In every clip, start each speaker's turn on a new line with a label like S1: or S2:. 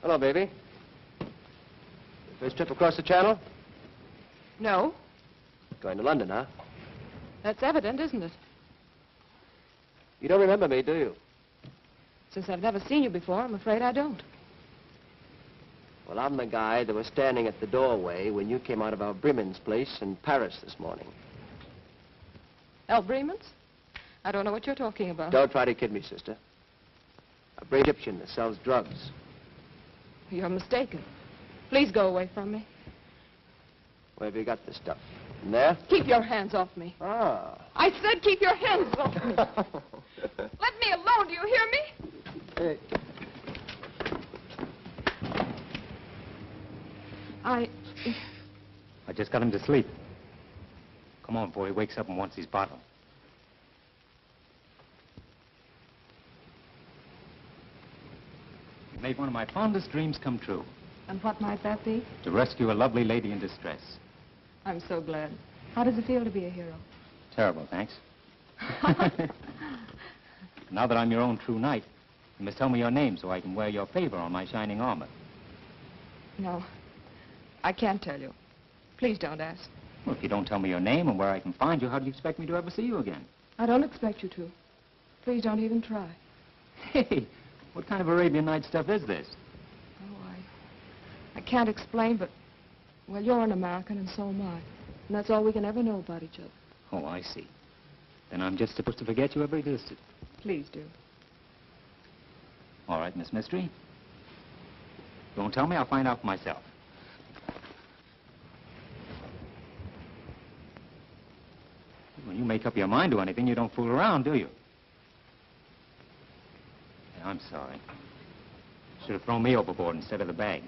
S1: Hello, baby. First trip across the channel?
S2: No.
S1: Going to London, huh?
S2: That's evident, isn't it?
S1: You don't remember me, do you?
S2: Since I've never seen you before, I'm afraid I don't.
S1: Well, I'm the guy that was standing at the doorway when you came out of our Bremen's place in Paris this morning.
S2: Al Bremen's? I don't know what you're talking about.
S1: Don't try to kid me, sister. A brave Egyptian that sells drugs.
S2: You're mistaken. Please go away from me.
S1: Where have you got this stuff? In there?
S2: Keep your hands off me.
S1: Ah.
S2: I said keep your hands off me. Let me alone, do you hear me?
S1: Hey.
S3: I just got him to sleep. Come on before he wakes up and wants his bottle. You made one of my fondest dreams come true.
S2: And what might that be?
S3: To rescue a lovely lady in distress.
S2: I'm so glad. How does it feel to be a hero?
S3: Terrible, thanks. Now that I'm your own true knight, you must tell me your name so I can wear your favor on my shining armor.
S2: No, I can't tell you. Please don't ask.
S3: Well, if you don't tell me your name and where I can find you, how do you expect me to ever see you again?
S2: I don't expect you to. Please don't even try.
S3: Hey, what kind of Arabian Night stuff is this?
S2: Oh, I can't explain, but, well, you're an American and so am I. And that's all we can ever know about each other.
S3: Oh, I see. Then I'm just supposed to forget you ever existed.
S2: Please do.
S3: All right, Miss Mystery. Don't tell me, I'll find out for myself. When you make up your mind to anything, you don't fool around, do you? Yeah, I'm sorry. Should have thrown me overboard instead of the bag.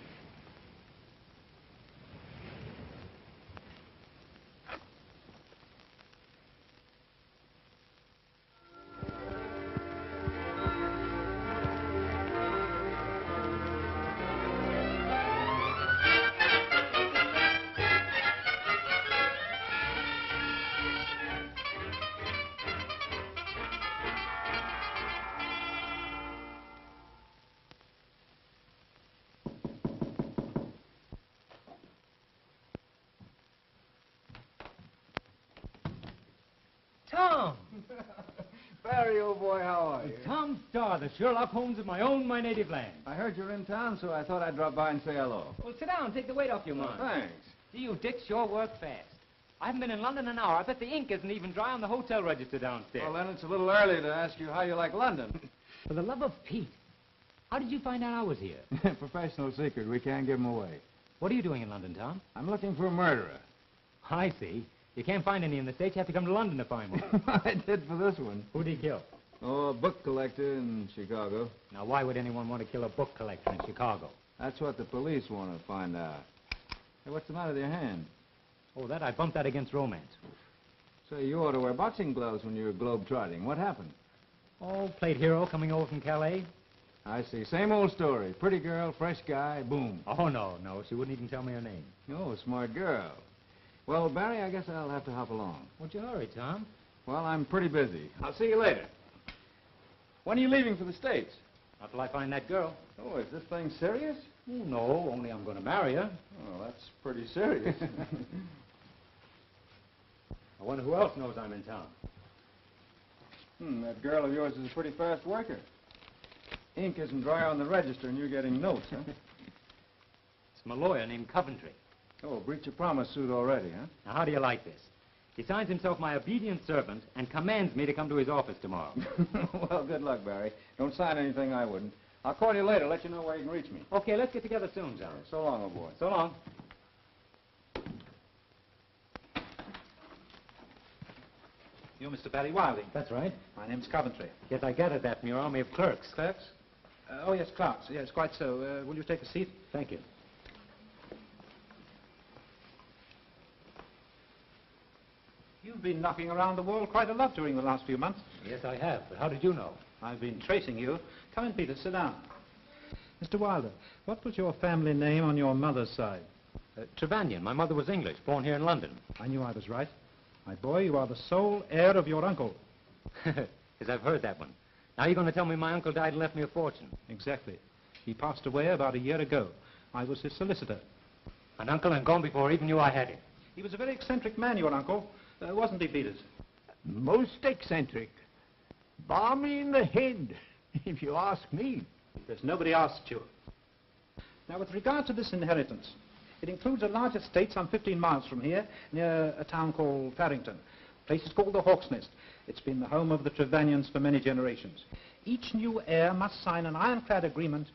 S4: Tom!
S5: Barry, old boy, how are you?
S4: Tom Starr, the Sherlock Holmes of my native land.
S5: I heard you're in town, so I thought I'd drop by and say hello.
S4: Well, sit down, take the weight off your mind.
S5: Thanks.
S4: Gee, you dicks sure work fast. I haven't been in London an hour. I bet the ink isn't even dry on the hotel register downstairs.
S5: Well, then it's a little early to ask you how you like London.
S4: For the love of Pete, how did you find out I was here?
S5: Professional secret. We can't give 'em away.
S4: What are you doing in London, Tom?
S5: I'm looking for a murderer.
S4: I see. You can't find any in the States. You have to come to London to find one.
S5: I did for this one.
S4: Who'd he kill?
S5: Oh, a book collector in Chicago.
S4: Now, why would anyone want to kill a book collector in Chicago?
S5: That's what the police want to find out. Hey, what's the matter with your hand?
S4: Oh, that I bumped that against romance.
S5: Say, you ought to wear boxing gloves when you're globe-trotting. What happened?
S4: Oh, played hero coming over from Calais.
S5: I see. Same old story. Pretty girl, fresh guy, boom.
S4: Oh, no. She wouldn't even tell me her name.
S5: Oh, smart girl. Well, Barry, I guess I'll have to hop along.
S4: What'd you hurry, Tom?
S5: Well, I'm pretty busy. I'll see you later. When are you leaving for the States?
S4: Not till I find that girl.
S5: Oh, is this thing serious?
S4: Oh, no, only I'm going to marry her.
S5: Oh, that's pretty serious.
S4: I wonder who else knows I'm in town.
S5: That girl of yours is a pretty fast worker. Ink isn't dry on the register and you're getting notes, huh?
S4: It's my lawyer named Coventry.
S5: Oh, breach of promise suit already, huh?
S4: Now, how do you like this? He signs himself my obedient servant and commands me to come to his office tomorrow.
S5: Well, good luck, Barry. Don't sign anything I wouldn't. I'll call you later, let you know where you can reach me.
S4: Okay, let's get together soon, John.
S5: So long, old boy.
S4: So long.
S6: You're Mr. Barry Wilding.
S4: That's right.
S6: My name's Coventry.
S4: Yes, I gathered that from your army of clerks.
S6: Clerks? Oh, yes, clerks. Yes, quite so. Will you take a seat?
S4: Thank you.
S6: You've been knocking around the world quite a lot during the last few months.
S4: Yes, I have. But how did you know?
S6: I've been tracing you. Come in, Peter. Sit down. Mr. Wilder, what was your family name on your mother's side?
S4: Trevanion. My mother was English, born here in London.
S6: I knew I was right. My boy, you are the sole heir of your uncle.
S4: Yes, I've heard that one. Now you're going to tell me my uncle died and left me a fortune.
S6: Exactly. He passed away about a year ago. I was his solicitor.
S3: An uncle and gone before even knew I had him.
S6: He was a very eccentric man, your uncle. Wasn't he, Peters?
S7: Most eccentric. Balmy in the head, if you ask me.
S6: There's nobody asked you. Now, with regard to this inheritance, it includes a large estate some 15 miles from here, near a town called Farrington. The place is called the Hawk's Nest. It's been the home of the Trevanians for many generations. Each new heir must sign an ironclad agreement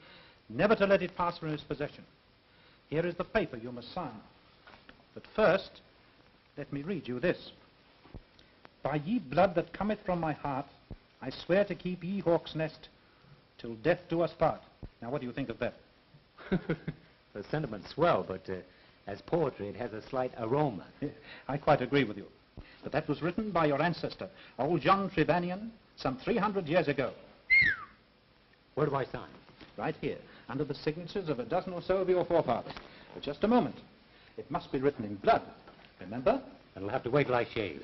S6: never to let it pass from his possession. Here is the paper you must sign. But first, let me read you this. By ye blood that cometh from my heart, I swear to keep ye Hawk's Nest till death do us part. Now, what do you think of that?
S3: The sentiment's swell, but as poetry, it has a slight aroma.
S6: I quite agree with you. But that was written by your ancestor, old John Trevanian, some 300 years ago.
S3: Where do I sign?
S6: Right here, under the signatures of a dozen or so of your forefathers. But just a moment. It must be written in blood. Remember?
S3: It'll have to wait till I shave.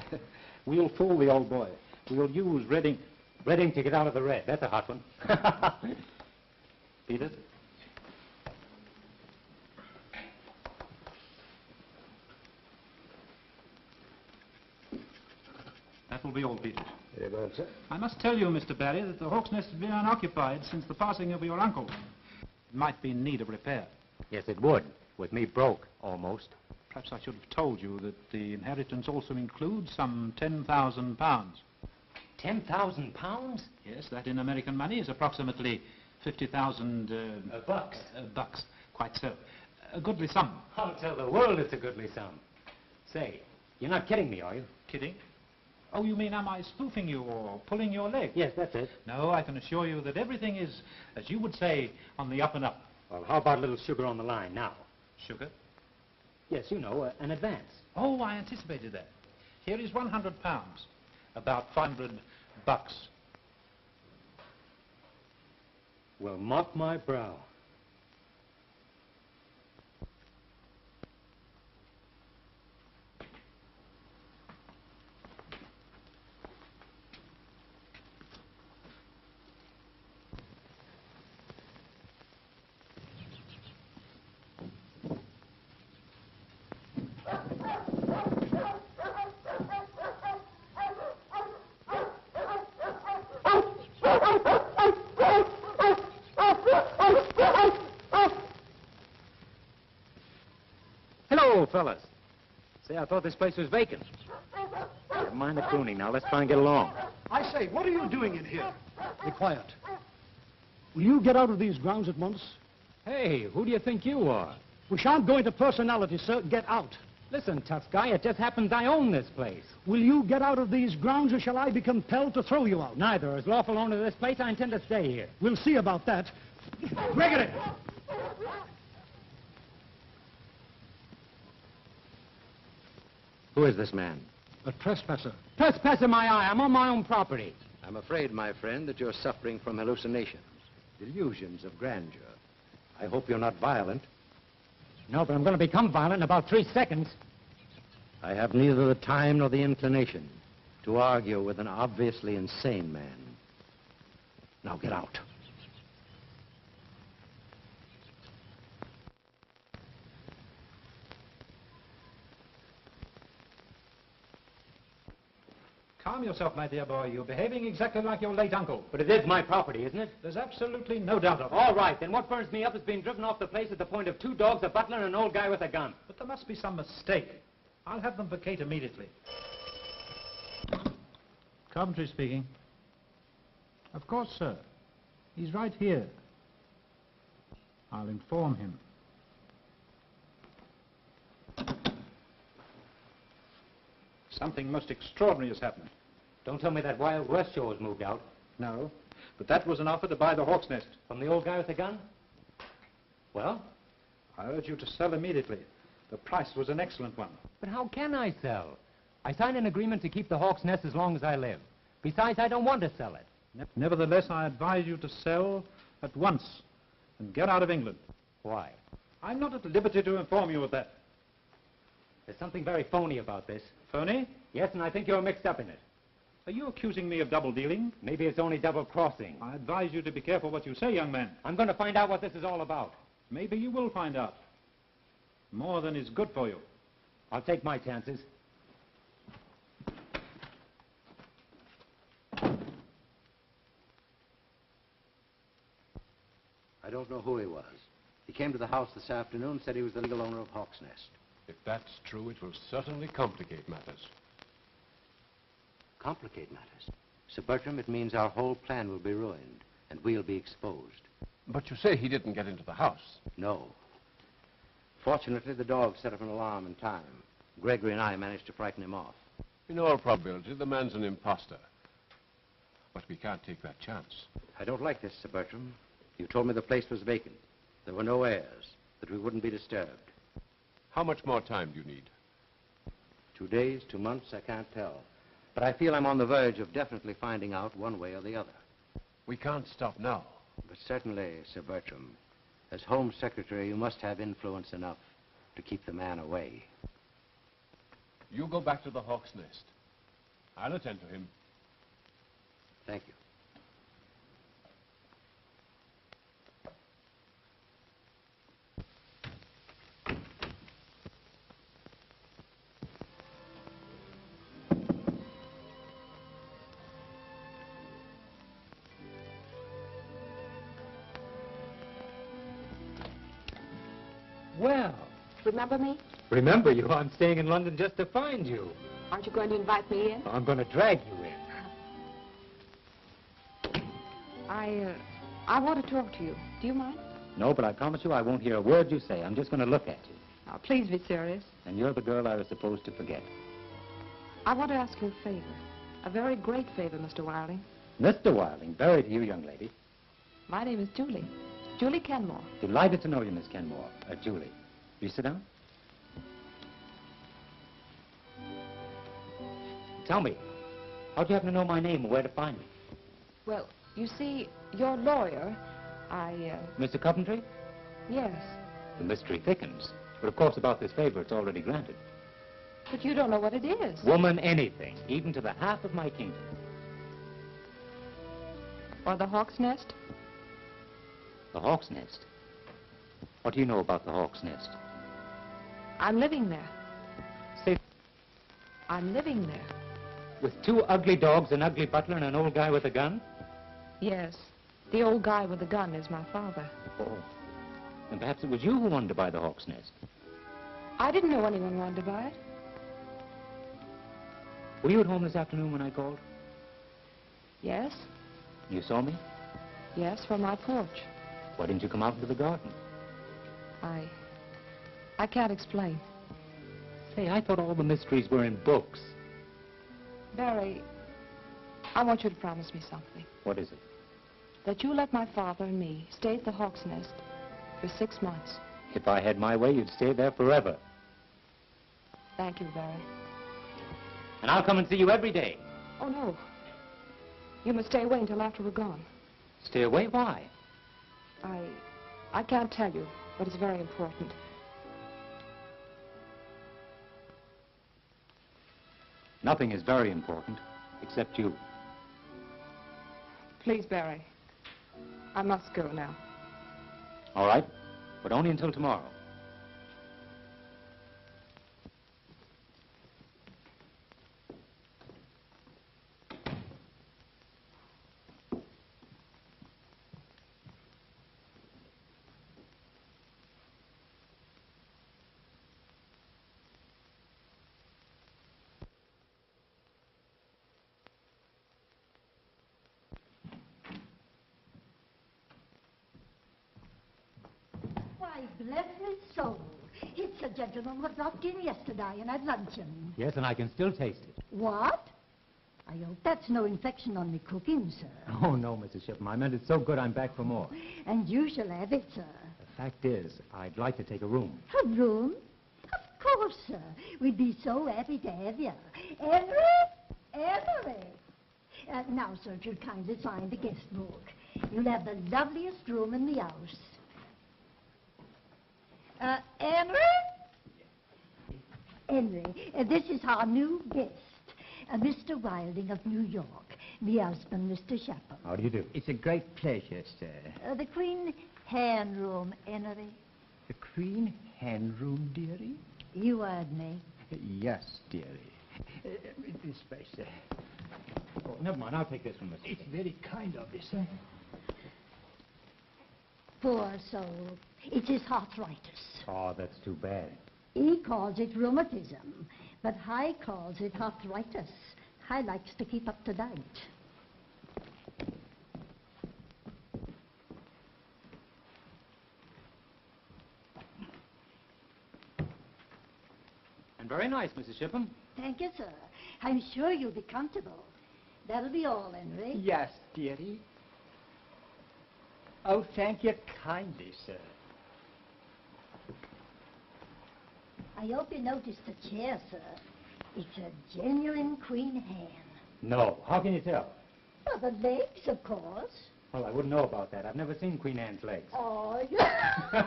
S6: We'll fool the old boy. We'll use red ink.
S3: Red ink to get out of the red. That's a hot one.
S6: Peters? That will be all, Peters.
S7: Very well, sir.
S6: I must tell you, Mr. Barry, that the Hawk's Nest has been unoccupied since the passing of your uncle. It might be in need of repair.
S3: Yes, it would. With me broke, almost.
S6: Perhaps I should have told you that the inheritance also includes some £10,000.
S3: 10,000 pounds?
S6: Yes, that in American money is approximately 50,000...
S3: bucks.
S6: Bucks, quite so. A goodly sum.
S3: I'll tell the world it's a goodly sum. Say, you're not kidding me, are you?
S6: Kidding? Oh, you mean am I spoofing you or pulling your leg?
S3: Yes, that's it.
S6: No, I can assure you that everything is, as you would say, on the up and up.
S3: Well, how about a little sugar on the line now?
S6: Sugar?
S3: Yes, you know, an advance.
S6: Oh, I anticipated that. Here is £100. About 500 bucks.
S3: Well, mop my brow. Hello, fellas. Say, I thought this place was vacant. Never mind the crooning. Now, let's try and get along.
S8: I say, what are you doing in here? Be quiet. Will you get out of these grounds at once?
S3: Hey, who do you think you are?
S8: We shan't go into personalities, sir. Get out.
S3: Listen, tough guy, it just happens I own this place.
S8: Will you get out of these grounds, or shall I be compelled to throw you out?
S3: Neither. As lawful owner of this place, I intend to stay here.
S8: We'll see about that. Gregory!
S3: Who is this man?
S8: A trespasser.
S3: Trespasser, my eye. I'm on my own property.
S1: I'm afraid, my friend, that you're suffering from hallucinations, delusions of grandeur. I hope you're not violent.
S3: No, but I'm going to become violent in about 3 seconds.
S1: I have neither the time nor the inclination to argue with an obviously insane man. Now get out.
S6: Calm yourself, my dear boy. You're behaving exactly like your late uncle.
S3: But it is my property, isn't it?
S6: There's absolutely no doubt of it.
S3: All right, then what burns me up is being driven off the place at the point of 2 dogs, a butler, and an old guy with a gun.
S6: But there must be some mistake. I'll have them vacate immediately. Coventry speaking. Of course, sir. He's right here. I'll inform him. Something most extraordinary has happened.
S3: Don't tell me that Wild West show has moved out.
S6: No, but that was an offer to buy the Hawk's Nest.
S3: From the old guy with the gun? Well?
S6: I urge you to sell immediately. The price was an excellent one.
S3: But how can I sell? I signed an agreement to keep the Hawk's Nest as long as I live. Besides, I don't want to sell it.
S6: Nevertheless, I advise you to sell at once and get out of England.
S3: Why?
S6: I'm not at liberty to inform you of that.
S3: There's something very phony about this.
S6: Phony?
S3: Yes, and I think you're mixed up in it.
S6: Are you accusing me of double-dealing?
S3: Maybe it's only double-crossing.
S6: I advise you to be careful what you say, young man.
S3: I'm going to find out what this is all about.
S6: Maybe you will find out. More than is good for you.
S3: I'll take my chances.
S1: I don't know who he was. He came to the house this afternoon, said he was the legal owner of Hawk's Nest.
S9: If that's true, it will certainly complicate matters.
S1: Complicate matters. Sir Bertram, it means our whole plan will be ruined, and we'll be exposed.
S9: But you say he didn't get into the house.
S1: No. Fortunately, the dog set up an alarm in time. Gregory and I managed to frighten him off.
S9: In all probability, the man's an imposter. But we can't take that chance.
S1: I don't like this, Sir Bertram. You told me the place was vacant. There were no heirs, that we wouldn't be disturbed.
S9: How much more time do you need?
S1: 2 days, 2 months, I can't tell. But I feel I'm on the verge of definitely finding out one way or the other.
S9: We can't stop now.
S1: But certainly, Sir Bertram, as Home Secretary, you must have influence enough to keep the man away.
S9: You go back to the Hawk's Nest. I'll attend to him.
S1: Thank you.
S3: Well,
S2: Remember me?
S3: remember you. I'm staying in London just to find you.
S2: Aren't you going to invite me in?
S3: I'm going to drag you in.
S2: I want to talk to you. Do you mind?
S3: No, but I promise you I won't hear a word you say. I'm just going to look at you.
S2: Now, please be serious.
S3: And you're the girl I was supposed to forget.
S2: I want to ask you a favor. A very great favor, Mr. Wilding.
S3: Mr. Wilding, buried to you, young lady.
S2: My name is Julie. Julie Kenmore.
S3: Delighted to know you, Miss Kenmore. Julie. Will you sit down? Tell me, how'd you happen to know my name and where to find me?
S2: Well, you see, your lawyer,
S3: Mr. Coventry?
S2: yes.
S3: The mystery thickens. But of course, about this favor, it's already granted.
S2: But you don't know what it is.
S3: Woman, anything, even to the half of my kingdom.
S2: Or the Hawk's Nest?
S3: The Hawk's Nest? What do you know about the Hawk's Nest?
S2: I'm living there.
S3: Say,
S2: I'm living there.
S3: with 2 ugly dogs, an ugly butler, and an old guy with a gun?
S2: Yes. The old guy with the gun is my father.
S3: Oh. And perhaps it was you who wanted to buy the Hawk's Nest.
S2: I didn't know anyone wanted to buy it.
S3: Were you at home this afternoon when I called?
S2: Yes.
S3: You saw me?
S2: Yes, from my porch.
S3: Why didn't you come out into the garden?
S2: I can't explain.
S3: Say, I thought all the mysteries were in books.
S2: Barry, I want you to promise me something.
S3: What is it?
S2: That you let my father and me stay at the Hawk's Nest for 6 months.
S3: If I had my way, you'd stay there forever.
S2: Thank you, Barry.
S3: And I'll come and see you every day.
S2: Oh, no. You must stay away until after we're gone.
S3: Stay away? Why?
S2: I can't tell you, but it's very important.
S3: Nothing is very important, except you.
S2: Please, Barry. I must go now.
S3: All right, but only until tomorrow.
S10: Why, bless me soul. It's a gentleman who dropped in yesterday and had luncheon.
S3: Yes, and I can still taste it.
S10: What? I hope that's no infection on me cooking, sir.
S3: Oh, no, Mrs. Shipman. I meant it so good I'm back for more.
S10: And you shall have it, sir.
S3: The fact is, I'd like to take a room.
S10: A room? Of course, sir. We'd be so happy to have you. Henry? Henry! Now, sir, if you'd kindly sign the guest book. You'll have the loveliest room in the house. Henry? Henry, this is our new guest. Mr. Wilding of New York. Me husband, Mr. Shepherd.
S3: How do you do?
S7: It's a great pleasure, sir.
S10: The Queen Hen Room, Henry.
S7: The Queen Hen Room, dearie?
S10: You heard me.
S7: Yes, dearie. This way, sir.
S3: Oh, never mind. I'll take this one, Mr.
S7: It's very kind of you, sir.
S10: Poor soul. It's his arthritis.
S3: Oh, that's too bad.
S10: He calls it rheumatism, but I calls it arthritis. I likes to keep up to date.
S3: And very nice, Mrs. Shipham.
S10: Thank you, sir. I'm sure you'll be comfortable. That'll be all, Henry.
S7: Yes, dearie. Oh, thank you kindly, sir.
S10: I hope you noticed the chair, sir. It's a genuine Queen Hen.
S3: No. How can you tell?
S10: Well, the legs, of course.
S3: Well, I wouldn't know about that. I've never seen Queen Anne's legs.
S10: Oh, yeah.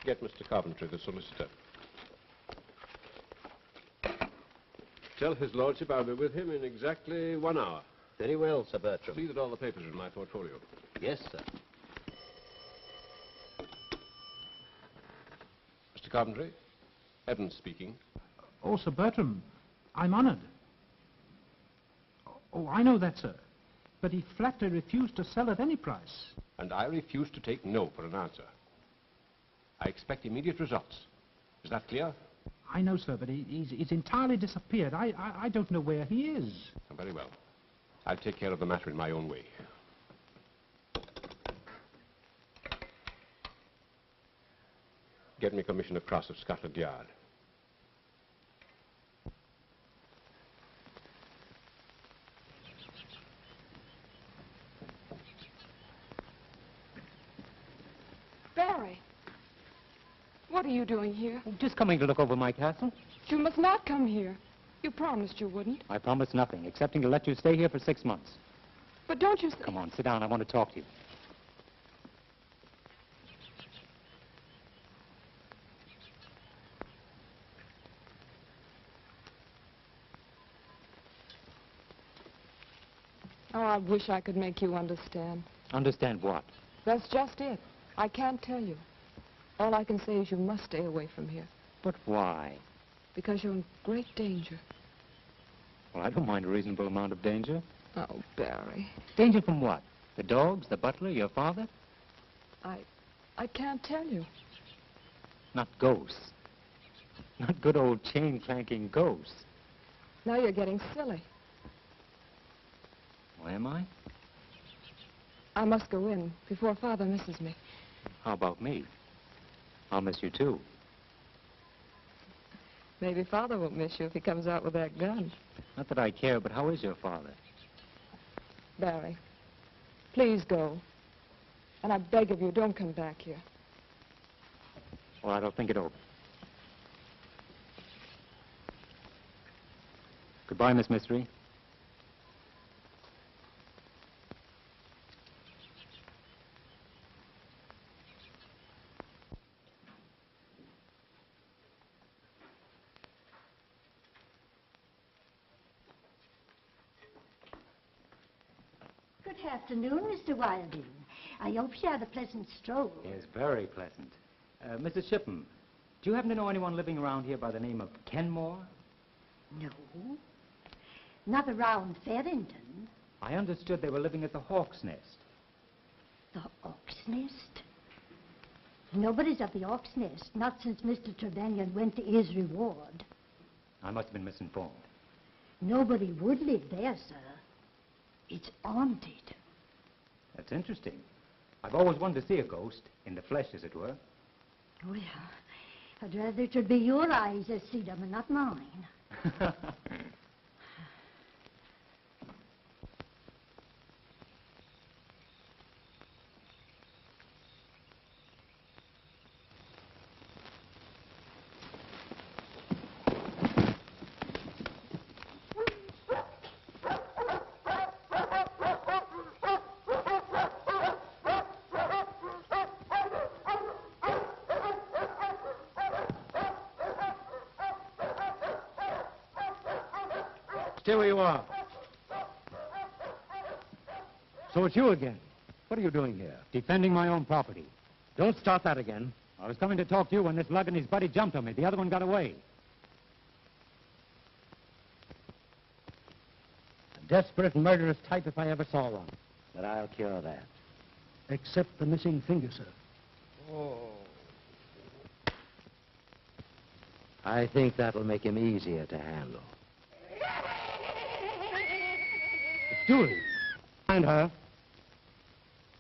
S9: Get Mr. Coventry, the solicitor. Tell his lordship I'll be with him in exactly 1 hour.
S1: Very well, Sir Bertram.
S9: See that all the papers are in my portfolio.
S1: Yes, sir.
S9: Mr. Coventry, Evans speaking.
S6: Oh, Sir Bertram, I'm honored. Oh, I know that, sir. But he flatly refused to sell at any price.
S9: And I refuse to take no for an answer. I expect immediate results. Is that clear?
S6: I know, sir, but he's entirely disappeared. I don't know where he is.
S9: Very well. I'll take care of the matter in my own way. Get me Commissioner Cross of Scotland Yard.
S2: Barry, what are you doing here?
S3: Just coming to look over my castle.
S2: You must not come here. You promised you wouldn't.
S3: I promised nothing, excepting to let you stay here for 6 months.
S2: But don't you...
S3: Come on, sit down. I want to talk to you.
S2: Oh, I wish I could make you understand.
S3: Understand what?
S2: That's just it. I can't tell you. All I can say is you must stay away from here.
S3: But why?
S2: Because you're in great danger.
S3: Well, I don't mind a reasonable amount of danger.
S2: Oh, Barry.
S3: Danger from what? The dogs, the butler, your father?
S2: I can't tell you.
S3: Not ghosts. Not good old chain-clanking ghosts.
S2: Now you're getting silly.
S3: Well, am I?
S2: I must go in before Father misses me.
S3: How about me? I'll miss you, too.
S2: Maybe Father won't miss you if he comes out with that gun.
S3: Not that I care, but how is your father?
S2: Barry, please go. And I beg of you, don't come back here.
S3: All right, I'll think it over. Goodbye, Miss Mystery.
S10: Good afternoon, Mr. Wilding. I hope you had a pleasant stroll.
S3: Yes, very pleasant. Mrs. Shipham, do you happen to know anyone living around here by the name of Kenmore?
S10: No. Not around Farrington.
S3: I understood they were living at the Hawk's Nest.
S10: The Hawk's Nest? Nobody's at the Hawk's Nest, not since Mr. Trevelyan went to his reward.
S3: I must have been misinformed.
S10: Nobody would live there, sir. It's haunted.
S3: That's interesting. I've always wanted to see a ghost, in the flesh, as it were.
S10: Well, I'd rather it should be your eyes that see them and not mine.
S1: Stay where you are. So it's you again. What are you doing here?
S3: Defending my own property.
S1: Don't start that again.
S3: I was coming to talk to you when this lug and his buddy jumped on me. The other one got away.
S1: A desperate, murderous type if I ever saw one. But I'll cure that.
S8: Except the missing finger, sir.
S1: I think that'll make him easier to handle.
S3: It's Julie.
S1: Find her.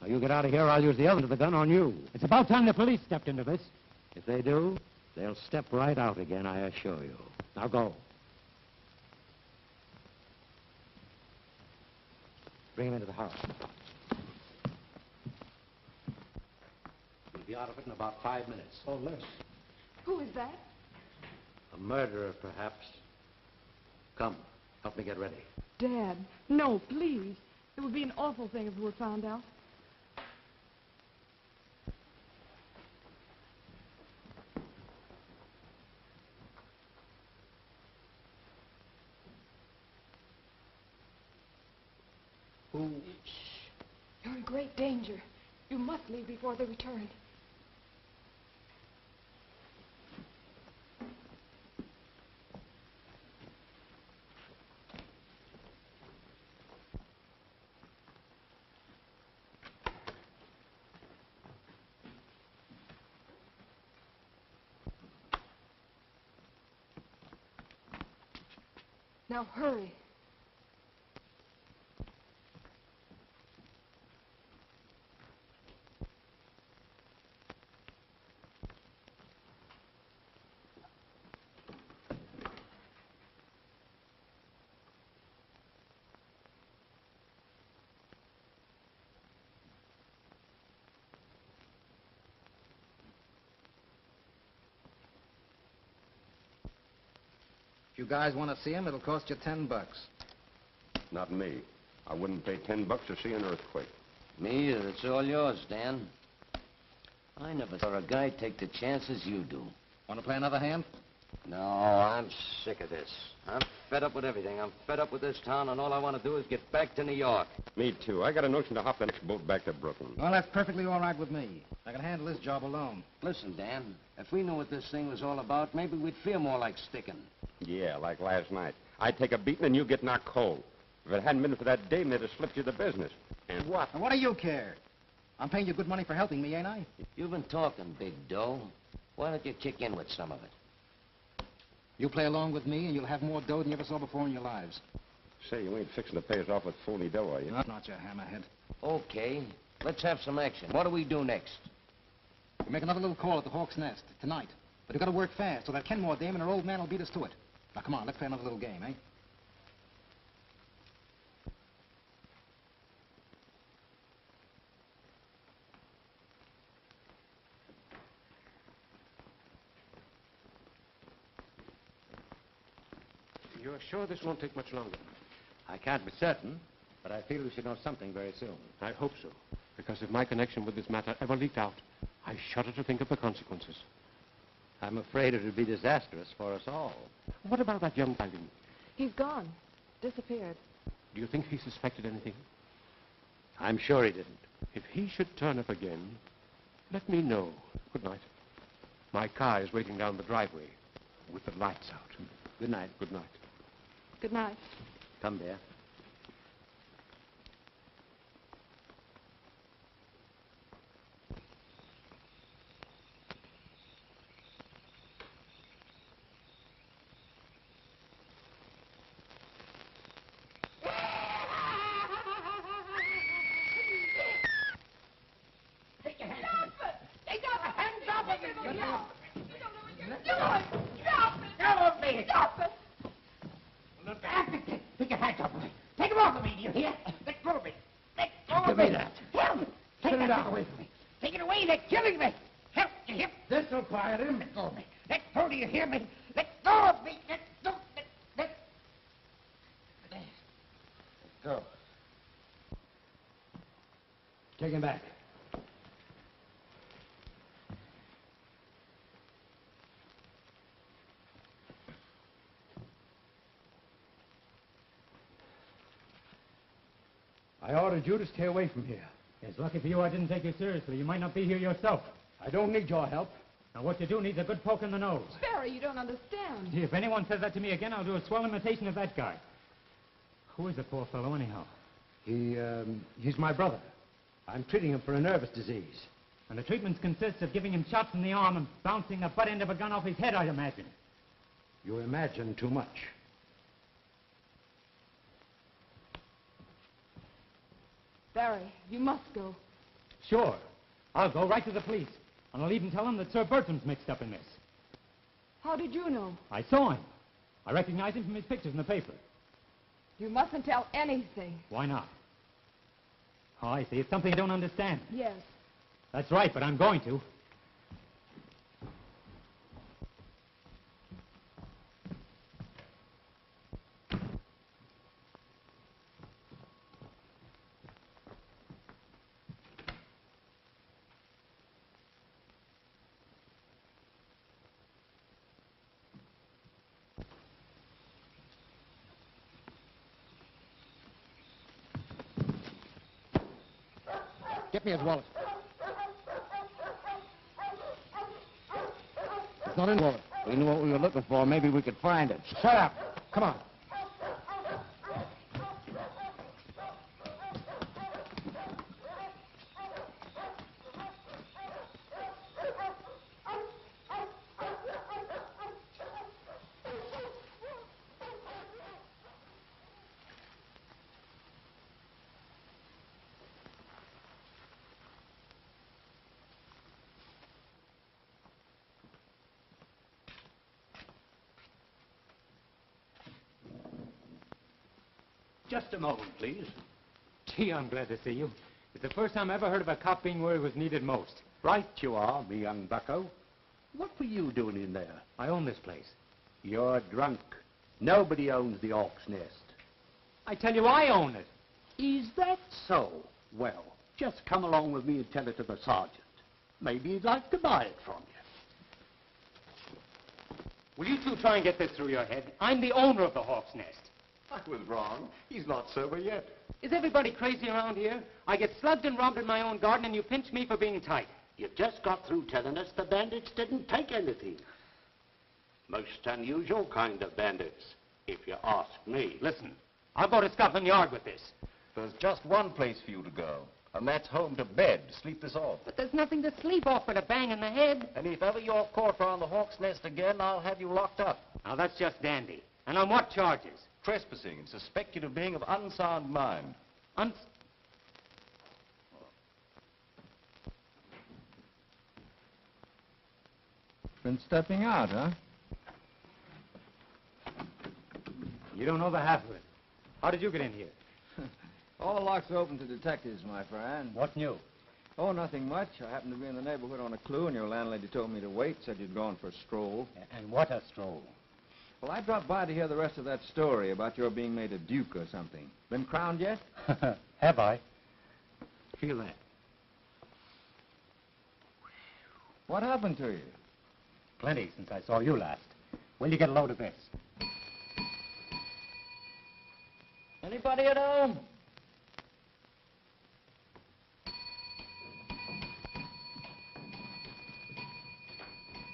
S1: Now, you get out of here, I'll use the other end of the gun on you.
S3: It's about time the police stepped into this.
S1: If they do, they'll step right out again, I assure you. Now go. Bring him into the house. We'll be out of it in about 5 minutes.
S8: Or less.
S2: Who is that?
S1: A murderer, perhaps. Come, help me get ready.
S2: Dad, no, please. It would be an awful thing if we were found out. You're in great danger. You must leave before they return. Now hurry.
S5: If you guys want to see him, it'll cost you $10.
S9: Not me. I wouldn't pay $10 to see an earthquake.
S11: Me either. It's all yours, Dan. I never saw a guy take the chances you do.
S5: Want to play another hand?
S11: No, I'm sick of this. I'm fed up with everything. I'm fed up with this town, and all I want to do is get back to New York.
S9: Me too. I got a notion to hop the next boat back to Brooklyn.
S5: Well, that's perfectly all right with me. I can handle this job alone.
S11: Listen, Dan, if we knew what this thing was all about, maybe we'd feel more like sticking.
S9: Yeah, like last night. I'd take a beating and you get knocked cold. If it hadn't been for that dame, they'd have slipped you the business. And what?
S5: And what do you care? I'm paying you good money for helping me, ain't I?
S11: You've been talking, Big Doe. Why don't you kick in with some of it?
S5: You play along with me, and you'll have more dough than you ever saw before in your lives.
S9: Say, you ain't fixing to pay us off with phony dough, are you?
S5: Not you hammerhead.
S11: Okay, let's have some action. What do we do next?
S5: We make another little call at the Hawk's Nest tonight. But you got to work fast, so that Kenmore dame and her old man will beat us to it. Now, come on, let's play another little game, eh?
S9: You're sure this won't take much longer?
S1: I can't be certain, but I feel we should know something very soon.
S9: I hope so. Because if my connection with this matter ever leaked out, I shudder to think of the consequences.
S1: I'm afraid it would be disastrous for us all.
S9: What about that young Baldwin?
S2: He's gone. Disappeared.
S9: Do you think he suspected anything?
S1: I'm sure he didn't.
S9: If he should turn up again, let me know. Good night. My car is waiting down the driveway with the lights out.
S1: Good night.
S9: Good night.
S2: Good night.
S1: Come, dear. Give me that.
S7: Help! Take that away from me. Take it away, they're killing me. Help, you hear?
S1: This'll quiet him.
S7: Let go of me. Let go, do you hear me? Let go of me. Let go. Let go.
S1: Take him back.
S8: I ordered you to stay away from here.
S3: It's lucky for you I didn't take you seriously. You might not be here yourself.
S8: I don't need your help.
S3: Now, what you do needs a good poke in the nose.
S2: Barry, you don't understand.
S3: Gee, if anyone says that to me again, I'll do a swell imitation of that guy. Who is the poor fellow, anyhow?
S8: He's my brother. I'm treating him for a nervous disease.
S3: And the treatment consists of giving him shots in the arm and bouncing the butt end of a gun off his head, I imagine.
S8: You imagine too much.
S2: Barry, you must go.
S3: Sure. I'll go right to the police. And I'll even tell them that Sir Bertram's mixed up in this.
S2: How did you know?
S3: I saw him. I recognize him from his pictures in the paper.
S2: You mustn't tell anything.
S3: Why not? Oh, I see. It's something I don't understand.
S2: Yes.
S3: That's right, but I'm going to.
S5: Get me his wallet. It's not in the wallet.
S11: We knew what we were looking for. Maybe we could find it.
S5: Shut up. Come on.
S7: Just a moment, please.
S3: Gee, I'm glad to see you. It's the first time I ever heard of a cop being where he was needed most.
S7: Right you are, me young bucko. What were you doing in there?
S3: I own this place.
S7: You're drunk. Nobody owns the Hawk's Nest.
S3: I tell you, I own it.
S7: Is that so? Well, just come along with me and tell it to the sergeant. Maybe he'd like to buy it from you.
S3: Will you two try and get this through your head? I'm the owner of the Hawk's Nest.
S9: I was wrong. He's not sober yet.
S3: Is everybody crazy around here? I get slugged and robbed in my own garden, and you pinch me for being tight.
S7: You just got through telling us the bandits didn't take anything. Most unusual kind of bandits, if you ask me.
S3: Listen, I'll go to Scotland Yard with this.
S11: There's just one place for you to go, and that's home to bed to sleep this off.
S3: But there's nothing to sleep off but a bang in the head.
S11: And if ever you're caught on the Hawk's Nest again, I'll have you locked up.
S3: Now, that's just dandy. And on what charges?
S11: Trespassing and suspected of being of unsound mind.
S12: Been stepping out, huh?
S3: You don't know the half of it. How did you get in here?
S12: All the locks are open to detectives, my friend.
S3: What new?
S12: Oh, nothing much. I happened to be in the neighborhood on a clue, and your landlady told me to wait, said you'd gone for a stroll.
S3: And what a stroll.
S12: Well, I dropped by to hear the rest of that story about your being made a duke or something. Been crowned yet?
S3: Have I?
S12: Feel that. What happened to you?
S3: Plenty since I saw you last. Will you get a load of this?
S11: Anybody at home?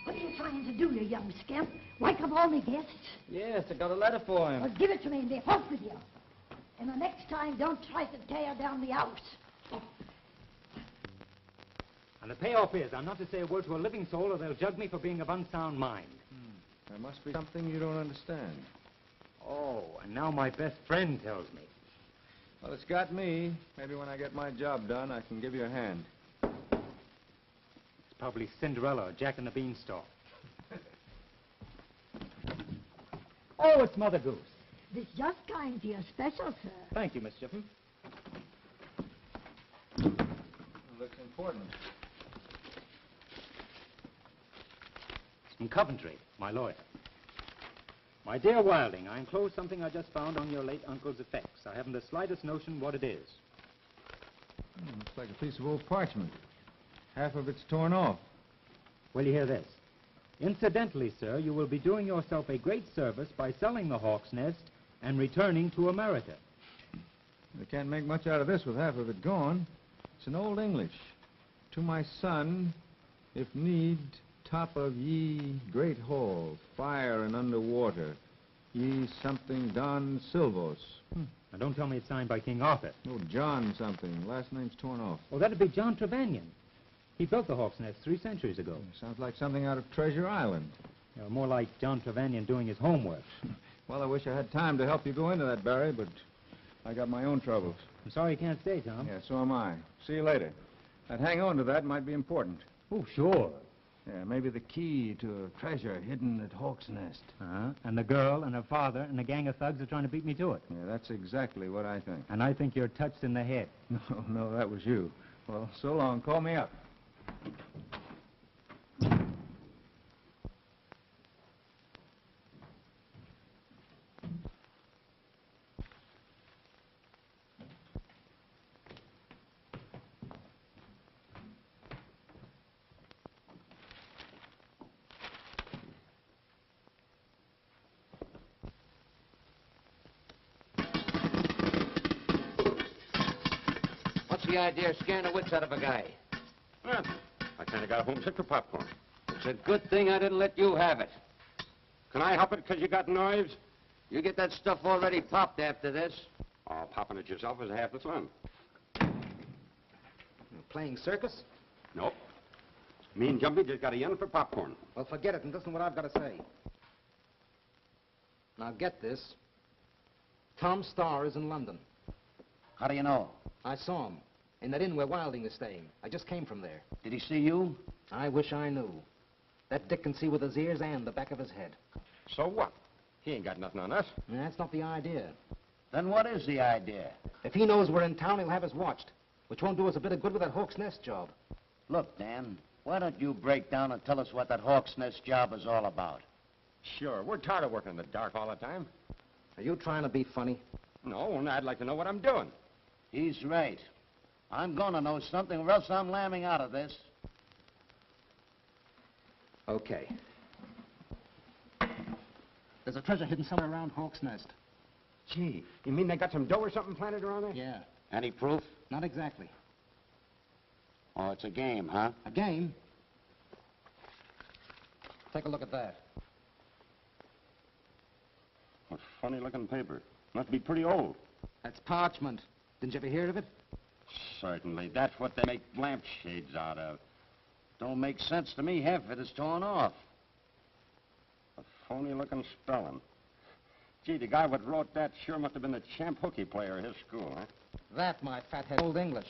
S10: What are you trying to do, you young scamp? Wake up all the guests?
S12: Yes, I got a letter for him.
S10: Well, give it to me and be off with you. And the next time, don't try to tear down the house.
S3: And the payoff is, I'm not to say a word to a living soul or they'll judge me for being of unsound mind.
S12: There must be something you don't understand.
S3: Oh, and now my best friend tells me.
S12: Well, it's got me. Maybe when I get my job done, I can give you a hand.
S3: It's probably Cinderella or Jack and the Beanstalk. Oh, it's Mother Goose.
S10: This just kind to your special, sir.
S3: Thank you, Miss Shippen.
S12: Looks important.
S3: From Coventry, my lawyer. My dear Wilding, I enclose something I just found on your late uncle's effects. I haven't the slightest notion what it is.
S12: Looks like a piece of old parchment. Half of it's torn off.
S3: Will you hear this? Incidentally, sir, you will be doing yourself a great service by selling the Hawk's Nest and returning to America.
S12: They can't make much out of this with half of it gone. It's in Old English. To my son, if need, top of ye great hall, fire and underwater, ye something Don Silvos.
S3: Now, don't tell me it's signed by King Arthur.
S12: Oh, John something. Last name's torn off.
S3: Oh, that'd be John Trevanion. He built the Hawk's Nest 3 centuries ago.
S12: Sounds like something out of Treasure Island.
S3: More like John Trevanion doing his homework.
S12: Well, I wish I had time to help you go into that, Barry, but I got my own troubles.
S3: I'm sorry you can't stay, Tom.
S12: Yeah, so am I. See you later. That hang on to that might be important.
S3: Oh, sure.
S12: Yeah, maybe the key to a treasure hidden at Hawk's Nest.
S3: Uh-huh. And the girl and her father and a gang of thugs are trying to beat me to it.
S12: Yeah, that's exactly what I think.
S3: And I think you're touched in the head.
S12: No, that was you. Well, so long. Call me up.
S11: What's the idea of scaring the wits out of a guy?
S13: Well, I kind of got homesick for popcorn.
S11: It's a good thing I didn't let you have it.
S13: Can I help it because you got knives?
S11: You get that stuff already popped after this.
S13: Oh, popping it yourself is half the fun.
S5: Playing circus?
S13: Nope. Me and Jumpy just got a yen for popcorn.
S5: Well, forget it and listen to what I've got to say. Now, get this. Tom Starr is in London.
S11: How do you know?
S5: I saw him in that inn where Wilding is staying. I just came from there.
S11: Did he see you?
S5: I wish I knew. That Dick can see with his ears and the back of his head.
S13: So what? He ain't got nothing on us.
S5: That's not the idea.
S11: Then what is the idea?
S5: If he knows we're in town, he'll have us watched, which won't do us a bit of good with that Hawk's Nest job.
S11: Look, Dan, why don't you break down and tell us what that Hawk's Nest job is all about?
S13: Sure, we're tired of working in the dark all the time.
S5: Are you trying to be funny?
S13: No, and I'd like to know what I'm doing.
S11: He's right. I'm going to know something, or else I'm lambing out of this.
S5: Okay. There's a treasure hidden somewhere around Hawk's Nest.
S13: Gee, you mean they got some dough or something planted around there?
S5: Yeah.
S11: Any proof?
S5: Not exactly.
S11: Oh, it's a game, huh?
S5: A game? Take a look at that.
S13: A funny-looking paper. Must be pretty old.
S5: That's parchment. Didn't you ever hear of it?
S13: Certainly. That's what they make lampshades out of.
S11: Don't make sense to me. Half of it is torn off.
S13: A phony-looking spelling. Gee, the guy what wrote that sure must have been the champ hooky player at his school, huh?
S5: That, my fathead, Old English.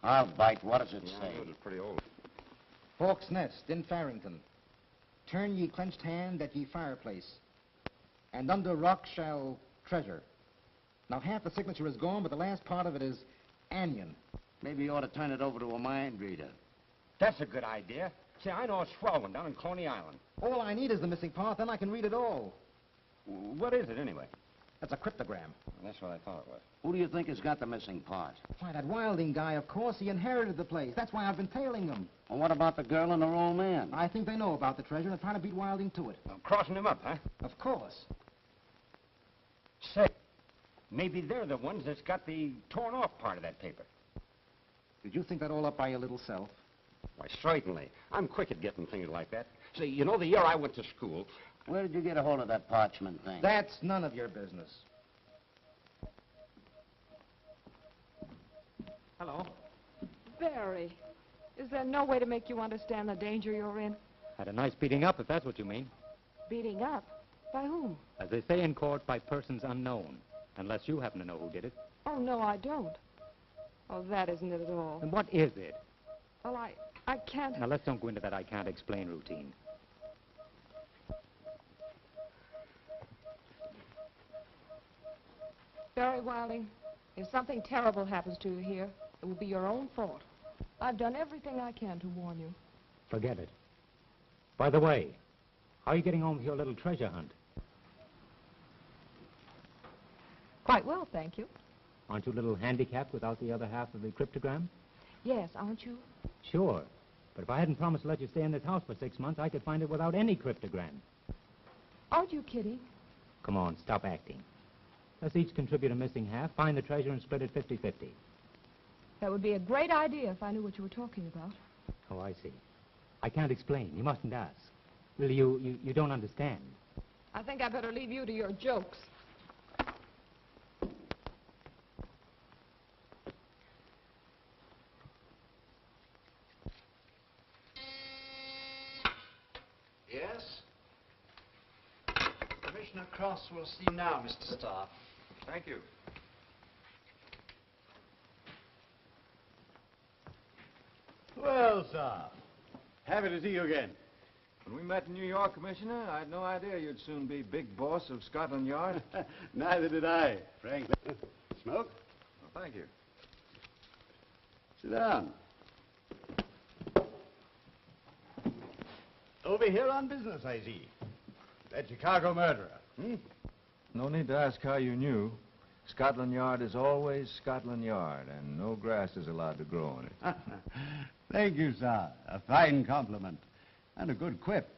S11: I'll bite. What does it say?
S13: It's pretty old.
S5: Hawk's Nest in Farrington. Turn ye clenched hand at ye fireplace, and under rock shall treasure. Now, half the signature is gone, but the last part of it is anion.
S11: Maybe you ought to turn it over to a mind reader.
S13: That's a good idea. See, I know a swell one down in Coney Island.
S5: All I need is the missing part, then I can read it all.
S13: What is it, anyway?
S5: That's a cryptogram.
S13: That's what I thought it was.
S11: Who do you think has got the missing part?
S5: Why, that Wilding guy, of course. He inherited the place. That's why I've been tailing them.
S11: And what about the girl and her old man?
S5: I think they know about the treasure and are trying to beat Wilding to it.
S13: Crossing him up, huh?
S5: Of course.
S13: Say, maybe they're the ones that's got the torn-off part of that paper.
S5: Did you think that all up by your little self?
S13: Why, certainly. I'm quick at getting things like that. Say, you know, the year I went to school...
S11: Where did you get a hold of that parchment thing?
S5: That's none of your business.
S2: Hello? Barry, is there no way to make you understand the danger you're in?
S3: Had a nice beating up, if that's what you mean.
S2: Beating up? By whom?
S3: As they say in court, by persons unknown. Unless you happen to know who did it.
S2: Oh, no, I don't. Oh, that isn't it at all.
S3: And what is it?
S2: Well, I can't...
S3: Now, let's don't go into that I can't explain routine.
S2: Barry Wilding, if something terrible happens to you here, it will be your own fault. I've done everything I can to warn you.
S3: Forget it. By the way, how are you getting on with your little treasure hunt?
S2: Quite well, thank you.
S3: Aren't you a little handicapped without the other half of the cryptogram?
S2: Yes, aren't you?
S3: Sure. But if I hadn't promised to let you stay in this house for 6 months, I could find it without any cryptogram.
S2: Aren't you kidding?
S3: Come on, stop acting.
S4: Let's each contribute a missing half, find the treasure, and split it 50-50.
S2: That would be a great idea if I knew what you were talking about.
S4: Oh, I see. I can't explain. You mustn't ask. Really, you don't understand.
S2: I think I better leave you to your jokes.
S14: Yes? Commissioner Cross will see you now, Mr. Starr.
S12: Thank you.
S15: Well, sir, happy to see you again.
S12: When we met in New York, Commissioner, I had no idea you'd soon be big boss of Scotland Yard.
S15: Neither did I, frankly. Smoke?
S12: Well, thank you.
S15: Sit down. Over here on business, I see. That Chicago murderer, hmm?
S12: No need to ask how you knew. Scotland Yard is always Scotland Yard, and no grass is allowed to grow on it.
S15: Thank you, sir. A fine compliment. And a good quip.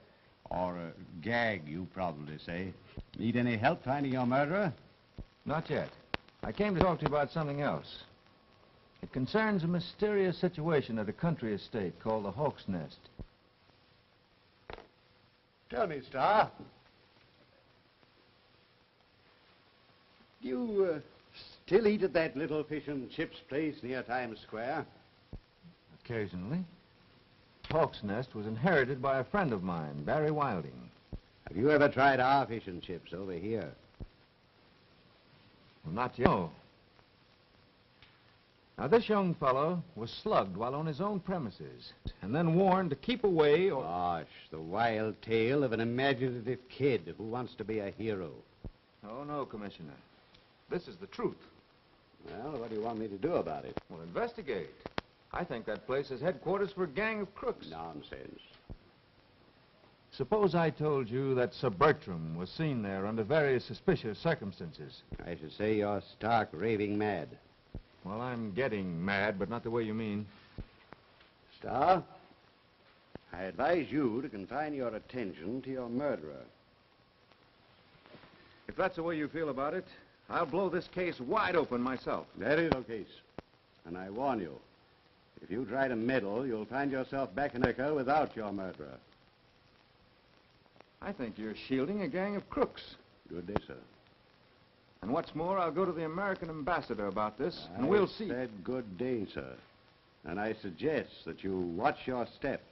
S15: Or a gag, you probably say. Need any help finding your murderer?
S12: Not yet. I came to talk to you about something else. It concerns a mysterious situation at a country estate called the Hawk's Nest.
S15: Tell me, Star. You still eat at that little fish and chips place near Times Square?
S12: Occasionally. Hawk's Nest was inherited by a friend of mine, Barry Wilding.
S15: Have you ever tried our fish and chips over here?
S12: Well, not yet. No. Now, this young fellow was slugged while on his own premises, and then warned to keep away or...
S15: Gosh, the wild tale of an imaginative kid who wants to be a hero.
S12: Oh, no, Commissioner. This is the truth.
S15: Well, what do you want me to do about it?
S12: Well, investigate. I think that place is headquarters for a gang of crooks.
S15: Nonsense.
S12: Suppose I told you that Sir Bertram was seen there under very suspicious circumstances.
S15: I should say you're stark raving mad.
S12: Well, I'm getting mad, but not the way you mean.
S15: Star, I advise you to confine your attention to your murderer.
S12: If that's the way you feel about it, I'll blow this case wide open myself.
S15: That is no case. And I warn you, if you try to meddle, you'll find yourself back in America without your murderer.
S12: I think you're shielding a gang of crooks.
S15: Good day, sir.
S12: And what's more, I'll go to the American ambassador about this, and we'll see.
S15: I said good day, sir. And I suggest that you watch your step.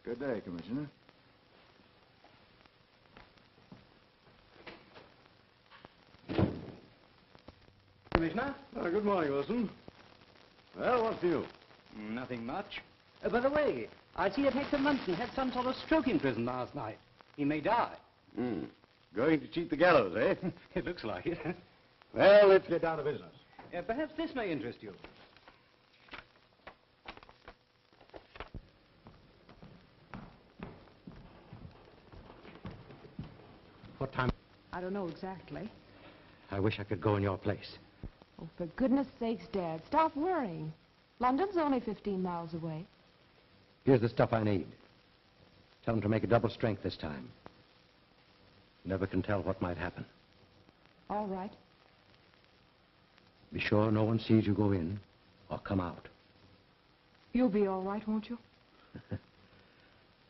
S12: Good day, Commissioner.
S4: Commissioner?
S15: Good morning, Wilson. Well, what's new?
S4: Nothing much. By the way, I see that Hector Munson had some sort of stroke in prison last night. He may die.
S15: Going to cheat the gallows, eh?
S4: It looks like it.
S15: Well, let's get down to business.
S4: Perhaps this may interest you.
S1: What time?
S2: I don't know exactly.
S1: I wish I could go in your place.
S2: Oh, for goodness sakes, Dad, stop worrying. London's only 15 miles away.
S1: Here's the stuff I need. Tell them to make a double strength this time. Never can tell what might happen.
S2: All right.
S1: Be sure no one sees you go in or come out.
S2: You'll be all right, won't you?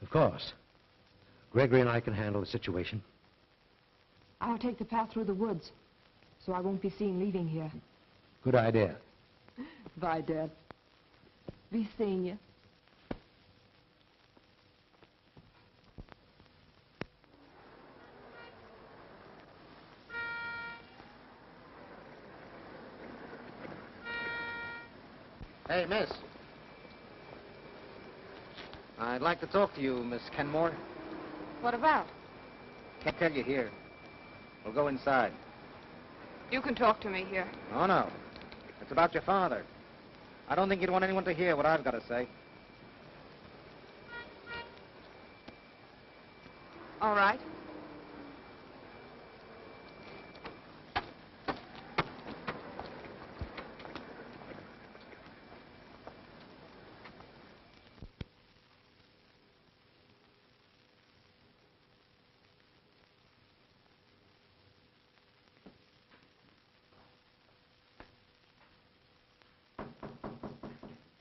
S1: Of course. Gregory and I can handle the situation.
S2: I'll take the path through the woods, so I won't be seen leaving here.
S1: Good idea.
S2: Bye, Dad. Be seeing you.
S5: Hey, miss. I'd like to talk to you, Miss Kenmore.
S2: What about?
S5: Can't tell you here. We'll go inside.
S2: You can talk to me here.
S5: Oh, no. It's about your father. I don't think you'd want anyone to hear what I've got to say.
S2: All right.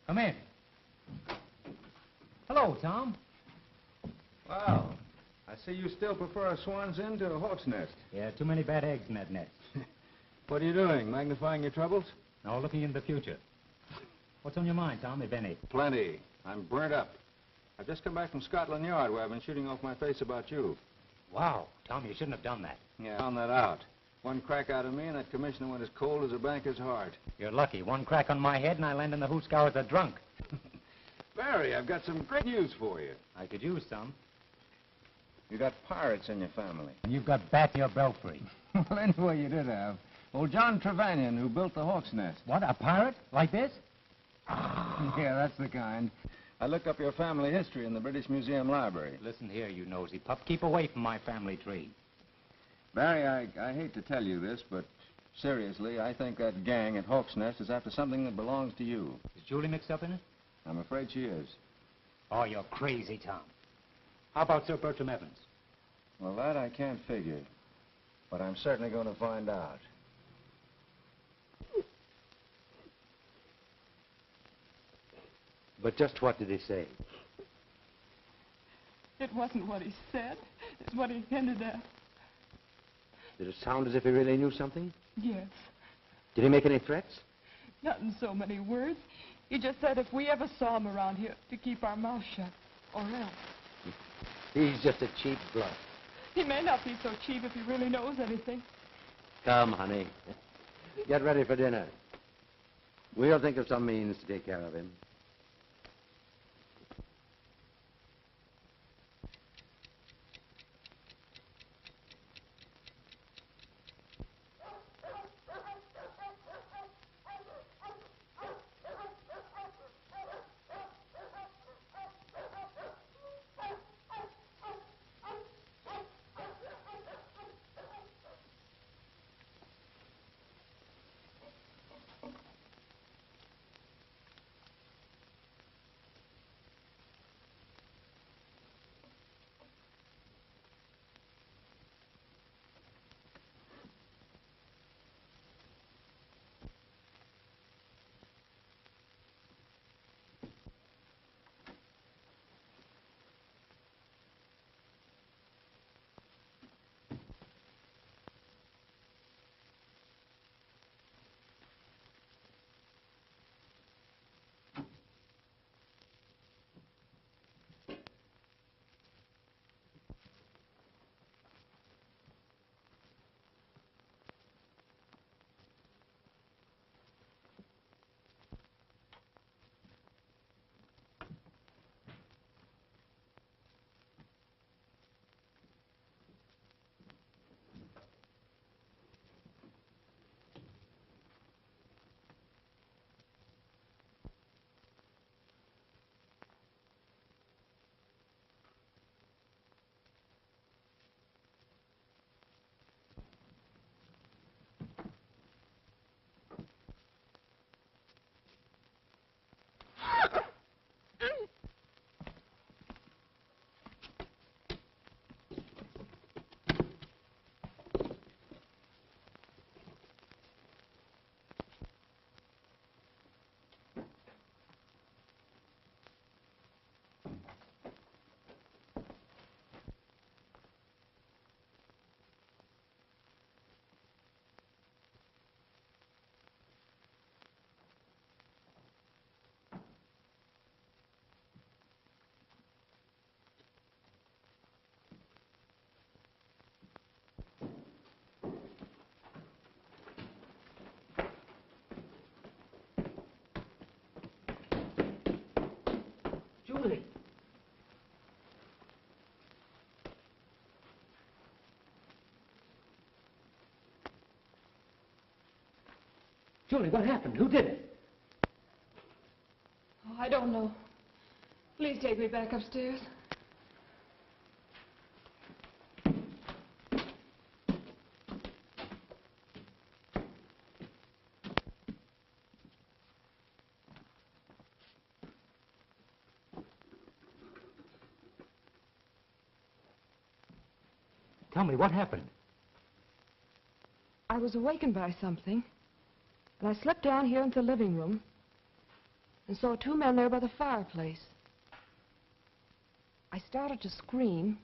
S3: Come in. Hello, Tom.
S12: Wow. I see you still prefer a swan's inn to a hawk's nest.
S3: Yeah, too many bad eggs in that nest.
S12: What are you doing? Magnifying your troubles?
S3: No, looking into the future. What's on your mind, Tom, if any?
S12: Plenty. I'm burnt up. I've just come back from Scotland Yard where I've been shooting off my face about you.
S3: Wow, Tom, you shouldn't have done that.
S12: Yeah, I found that out. One crack out of me and that commissioner went as cold as a banker's heart.
S3: You're lucky. One crack on my head and I land in the hoosegow as a drunk.
S12: Barry, I've got some great news for you.
S3: I could use some.
S12: You got pirates in your family.
S3: And you've got bat in your belfry.
S12: Well, anyway, you did have. Old John Trevanion, who built the hawk's nest.
S3: What, a pirate? Like this?
S12: Yeah, that's the kind. I looked up your family history in the British Museum Library.
S3: Listen here, you nosy pup. Keep away from my family tree.
S12: Barry, I hate to tell you this, but seriously, I think that gang at Hawk's Nest is after something that belongs to you.
S3: Is Julie mixed up in it?
S12: I'm afraid she is.
S3: Oh, you're crazy, Tom. How about Sir Bertram Evans?
S12: Well, that I can't figure, but I'm certainly going to find out.
S1: But just what did he say?
S2: It wasn't what he said. It's what he hinted at.
S1: Did it sound as if he really knew something?
S2: Yes.
S1: Did he make any threats?
S2: Not in so many words. He just said if we ever saw him around here, to keep our mouths shut, or else.
S1: He's just a cheap bluff.
S2: He may not be so cheap if he really knows anything.
S1: Come, honey. Get ready for dinner. We'll think of some means to take care of him.
S3: Julie! Julie, what happened? Who did it?
S2: Oh, I don't know. Please take me back upstairs.
S3: Tell me, what happened?
S2: I was awakened by something, and I slipped down here into the living room. and saw two men there by the fireplace. I started to scream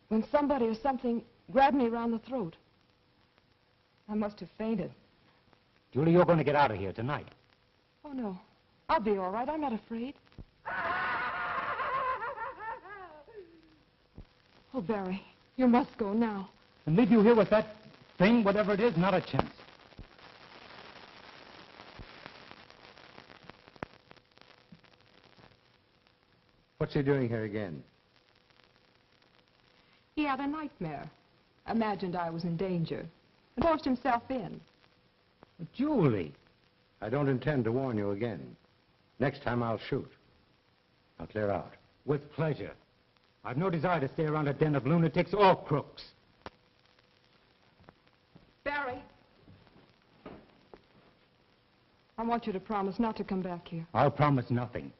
S2: when somebody or something grabbed me around the throat. I must have fainted.
S3: Julie, you're going to get out of here tonight.
S2: Oh, no. I'll be all right. I'm not afraid. Oh, Barry, you must go now.
S3: And leave you here with that thing, whatever it is, not a chance.
S1: What's he doing here again?
S2: He had a nightmare. Imagined I was in danger and forced himself in.
S1: Julie! I don't intend to warn you again. Next time I'll shoot. I'll clear out.
S3: With pleasure. I've no desire to stay around a den of lunatics or crooks.
S2: Barry! I want you to promise not to come back here.
S3: I'll promise nothing.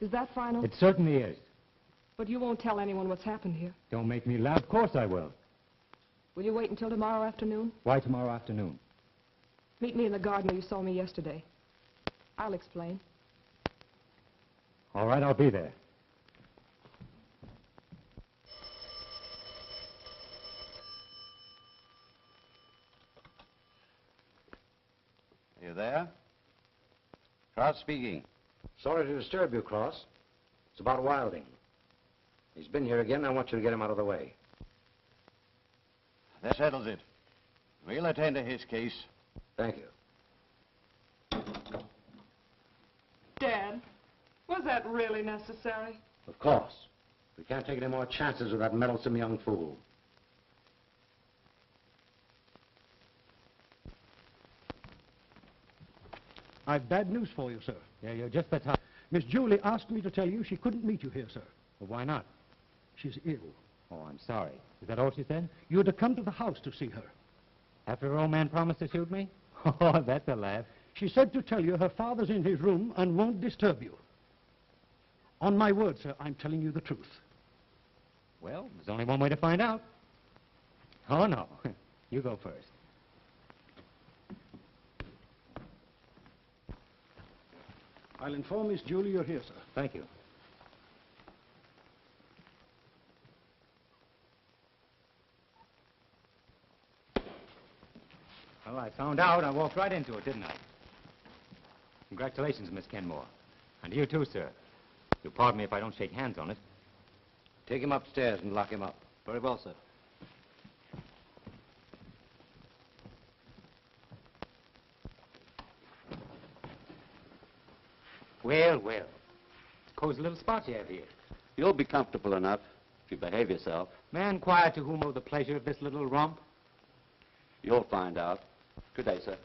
S2: Is that final?
S3: It certainly is.
S2: But you won't tell anyone what's happened here.
S3: Don't make me laugh. Of course I will.
S2: Will you wait until tomorrow afternoon?
S3: Why tomorrow afternoon?
S2: Meet me in the garden where you saw me yesterday. I'll explain.
S3: All right, I'll be there.
S15: You there? Cross speaking.
S1: Sorry to disturb you, Cross. It's about Wilding. He's been here again. I want you to get him out of the way.
S15: That settles it. We'll attend to his case.
S1: Thank you.
S2: Dad, was that really necessary?
S1: Of course. We can't take any more chances with that meddlesome young fool.
S8: I've bad news for you, sir.
S3: Yeah, you're just the top.
S8: Miss Julie asked me to tell you she couldn't meet you here, sir.
S3: Well, why not?
S8: She's ill.
S3: Oh, I'm sorry. Is that all she said?
S8: You're to come to the house to see her.
S3: After her old man promised to shoot me? Oh, that's a laugh.
S8: She said to tell you her father's in his room and won't disturb you. On my word, sir, I'm telling you the truth.
S3: Well, there's only one way to find out. Oh, no. You go first.
S8: I'll inform Miss Julie you're here, sir.
S3: Thank you. Well, I found out. I walked right into it, didn't I? Congratulations, Miss Kenmore. And to you, too, sir. You'll pardon me if I don't shake hands on it.
S1: Take him upstairs and lock him up.
S4: Very well, sir.
S3: Well, well. It's a cozy little spot you have here.
S7: You'll be comfortable enough if you behave yourself.
S3: Man quiet to whom owe the pleasure of this little romp.
S7: You'll find out. Good day, sir.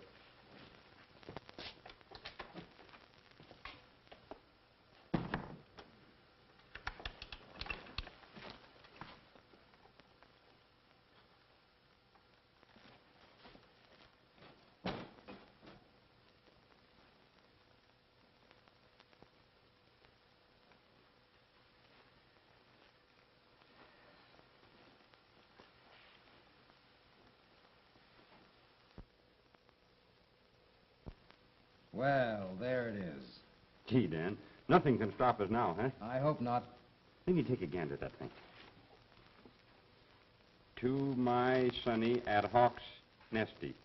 S5: Well, there it is.
S13: Gee, Dan, nothing can stop us now, huh?
S5: I hope not.
S13: Let me take a gander at that thing. To my sonny at Hawk's Nesty.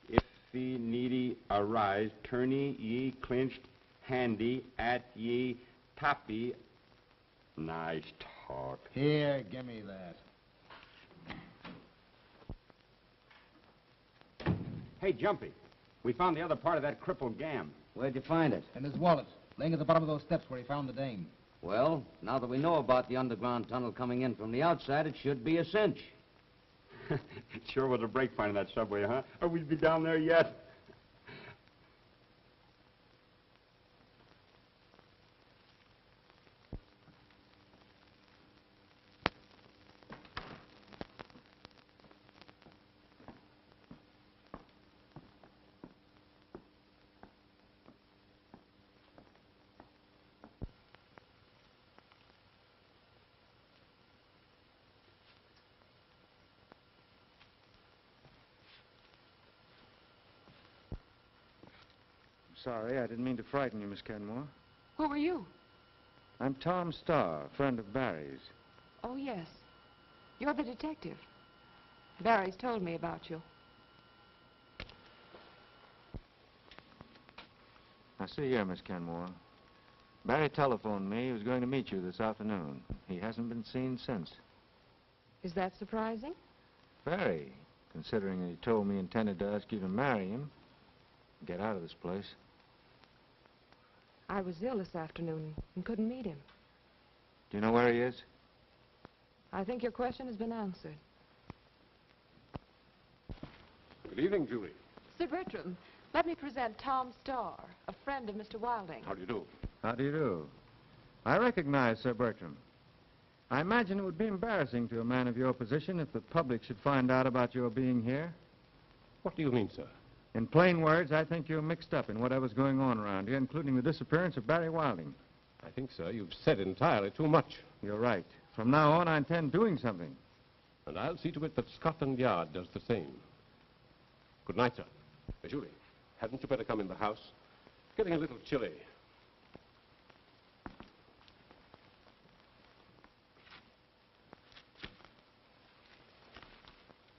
S13: If ye needy arise, tourney ye clinched handy at ye toppy. Nice talk.
S5: Here, give me that.
S13: Hey, Jumpy, we found the other part of that crippled gam.
S1: Where'd you find it?
S5: In his wallet, laying at the bottom of those steps where he found the dame.
S11: Well, now that we know about the underground tunnel coming in from the outside, it should be a cinch.
S13: It sure was a break finding that subway, huh? Or we'd be down there yet.
S12: Sorry, I didn't mean to frighten you, Miss Kenmore.
S2: Who are you?
S12: I'm Tom Starr, friend of Barry's.
S2: Oh, yes. You're the detective. Barry's told me about you.
S12: Now, see here, Miss Kenmore. Barry telephoned me he was going to meet you this afternoon. He hasn't been seen since.
S2: Is that surprising?
S12: Very, considering that he told me he intended to ask you to marry him. Get out of this place.
S2: I was ill this afternoon and couldn't meet him.
S12: Do you know where he is?
S2: I think your question has been answered.
S9: Good evening, Julie.
S2: Sir Bertram, let me present Tom Starr, a friend of Mr. Wilding.
S9: How do you do?
S12: How do you do? I recognize Sir Bertram. I imagine it would be embarrassing to a man of your position if the public should find out about your being here.
S9: What do you mean, sir?
S12: In plain words, I think you're mixed up in whatever's going on around here, including the disappearance of Barry Wilding.
S9: I think, sir, you've said entirely too much.
S12: You're right. From now on, I intend doing something.
S9: And I'll see to it that Scotland Yard does the same. Good night, sir. Julie, hadn't you better come in the house? It's getting a little chilly.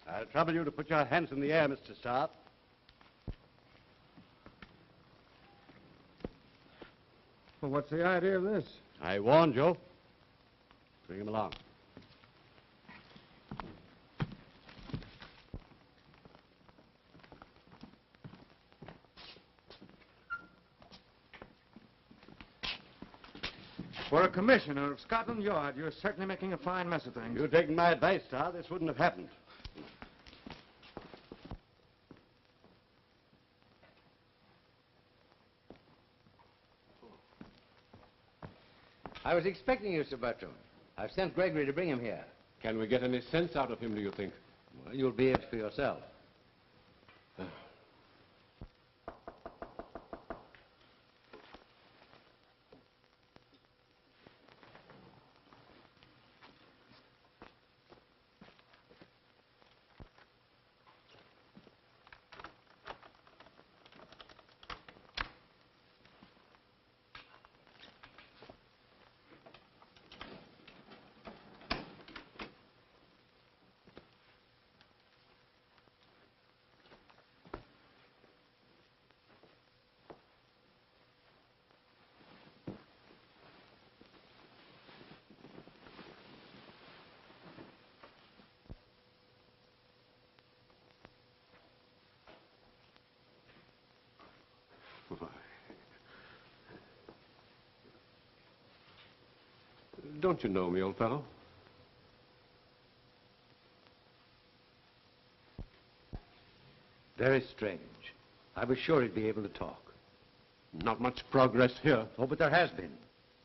S15: I'll trouble you to put your hands in the air, Mr. Starr.
S12: Well, what's the idea of this?
S15: I warned you. Bring him along.
S12: For a commissioner of Scotland Yard, you're certainly making a fine mess of things.
S15: If you'd taken my advice, Starr, this wouldn't have happened.
S1: I was expecting you, Sir Bertram. I've sent Gregory to bring him here.
S9: Can we get any sense out of him, do you think?
S1: Well, you'll be it for yourself.
S9: Don't you know me, old fellow?
S1: Very strange. I was sure he'd be able to talk.
S9: Not much progress here.
S1: Oh, but there has been.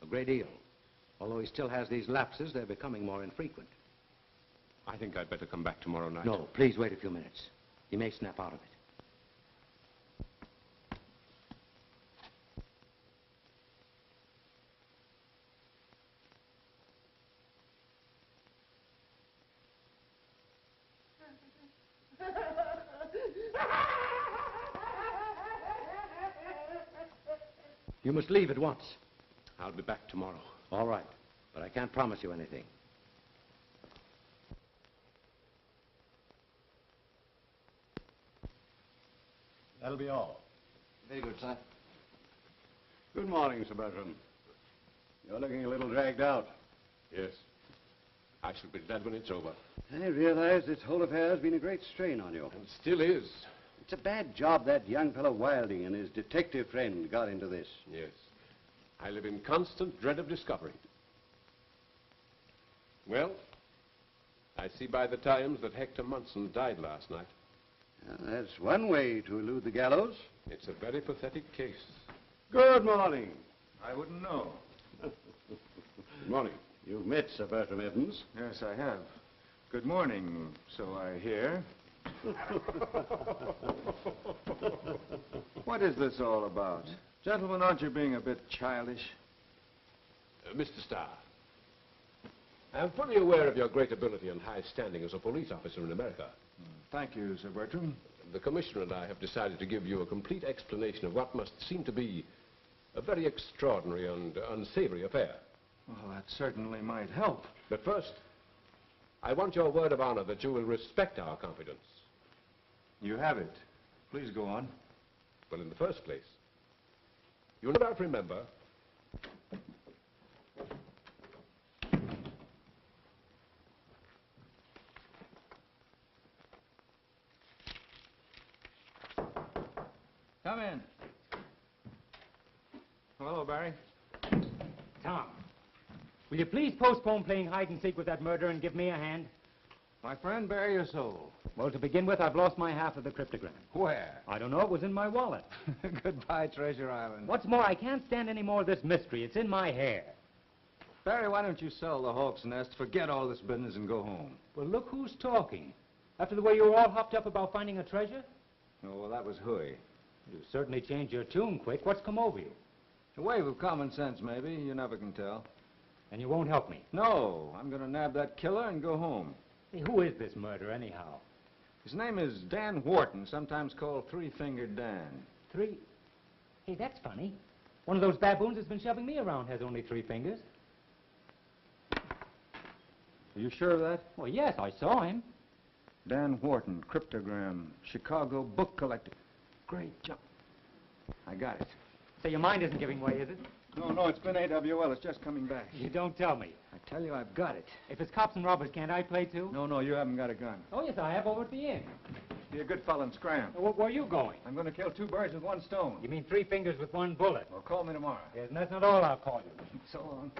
S1: A great deal. Although he still has these lapses, they're becoming more infrequent.
S9: I think I'd better come back tomorrow night.
S1: No, please wait a few minutes. He may snap out of it. You must leave at once.
S9: I'll be back tomorrow.
S1: All right, but I can't promise you anything.
S15: That'll be all.
S11: Very good, sir.
S15: Good morning, Sir Bertram. You're looking a little dragged out.
S9: Yes. I shall be glad when it's over.
S15: I realize this whole affair has been a great strain on you.
S9: And still is.
S15: It's a bad job that young fellow Wilding and his detective friend got into this.
S9: Yes. I live in constant dread of discovery. Well, I see by the Times that Hector Munson died last night.
S15: That's one way to elude the gallows.
S9: It's a very pathetic case.
S15: Good morning.
S12: I wouldn't know.
S15: Good morning. You've met Sir Bertram Evans.
S12: Yes, I have. Good morning, so I hear. What is this all about? Gentlemen, aren't you being a bit childish?
S9: Mr. Starr, I am fully aware of your great ability and high standing as a police officer in America.
S12: Thank you, Sir Bertram.
S9: The Commissioner and I have decided to give you a complete explanation of what must seem to be A very extraordinary and unsavory affair.
S12: Well, that certainly might help.
S9: But first, I want your word of honor that you will respect our confidence.
S12: You have it. Please go on.
S9: Well, in the first place, you'll no doubt remember
S12: Come in. Hello, Barry.
S3: Tom, will you please postpone playing hide and seek with that murderer and give me a hand?
S12: My friend, bare your soul.
S3: Well, to begin with, I've lost my half of the cryptogram.
S12: Where?
S3: I don't know. It was in my wallet.
S12: Goodbye, Treasure Island.
S3: What's more, I can't stand any more of this mystery. It's in my hair.
S12: Barry, why don't you sell the Hawk's Nest, forget all this business, and go home?
S3: Well, look who's talking. After the way you were all hopped up about finding a treasure?
S12: Oh, well, that was Huey.
S3: You certainly changed your tune quick. What's come over you?
S12: A wave of common sense, maybe. You never can tell.
S3: And you won't help me?
S12: No, I'm going to nab that killer and go home.
S3: Hey, who is this murderer, anyhow?
S12: His name is Dan Wharton, sometimes called Three-Fingered Dan.
S3: Hey, that's funny. One of those baboons that's been shoving me around has only 3 fingers.
S12: Are you sure of that?
S3: Well, yes, I saw him.
S12: Dan Wharton, cryptogram, Chicago book collector. Great job. I got it.
S3: So your mind isn't giving way, is it?
S12: No, it's been AWL. It's just coming back.
S3: You don't tell me.
S12: I tell you, I've got it.
S3: If it's cops and robbers, can't I play too?
S12: No, you haven't got a gun.
S3: Oh, yes, I have over at the inn.
S12: Be a good fellow and scram.
S3: Where are you going?
S12: I'm going to kill 2 birds with 1 stone.
S3: You mean 3 fingers with 1 bullet?
S12: Well, call me tomorrow.
S3: Yes, and that's not all I'll call you.
S12: So long.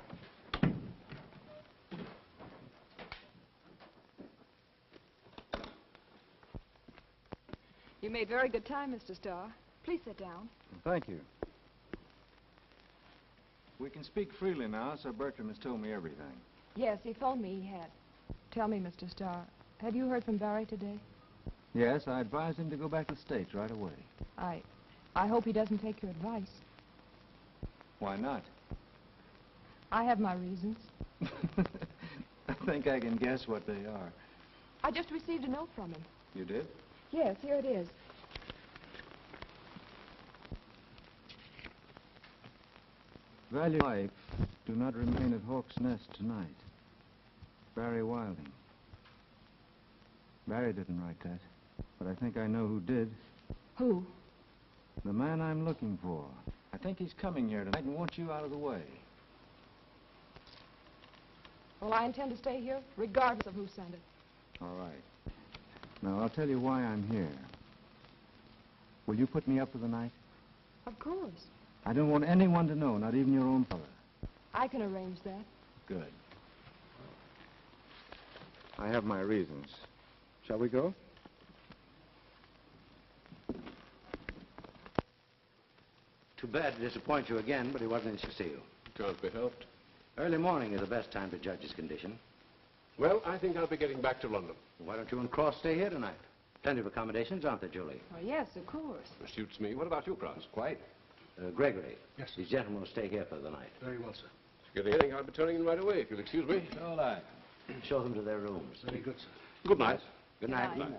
S2: You made very good time, Mr. Starr. Please sit down.
S12: Thank you. We can speak freely now, Sir Bertram has told me everything.
S2: Yes, he phoned me. He had. Tell me, Mr. Starr, have you heard from Barry today?
S12: Yes, I advised him to go back to the States right away.
S2: I hope he doesn't take your advice.
S12: Why not?
S2: I have my reasons.
S12: I think I can guess what they are.
S2: I just received a note from him.
S12: You did?
S2: Yes, here it is.
S12: Value life, do not remain at Hawk's Nest tonight. Barry Wilding. Barry didn't write that, but I think I know who did.
S2: Who?
S12: The man I'm looking for. I think he's coming here tonight and wants you out of the way.
S2: Well, I intend to stay here, regardless of who sent it.
S12: All right. Now, I'll tell you why I'm here. Will you put me up for the night?
S2: Of course.
S12: I don't want anyone to know, not even your own father.
S2: I can arrange that.
S12: Good. I have my reasons. Shall we go?
S1: Too bad to disappoint you again, but he wasn't in to see you.
S9: Can't be helped.
S1: Early morning is the best time to judge his condition.
S9: Well, I think I'll be getting back to London.
S1: Why don't you and Cross stay here tonight? Plenty of accommodations, aren't there, Julie?
S2: Oh, yes, of course.
S9: Suits me. What about you, Cross?
S1: Quite. Gregory.
S8: Yes.
S1: These gentlemen will stay here for the night.
S8: Very well, sir.
S9: Getting anything, I'll be turning in right away, if you'll excuse me.
S1: All right. Show them to their rooms.
S8: Very good, sir.
S9: Good night.
S1: Good night.
S2: Night.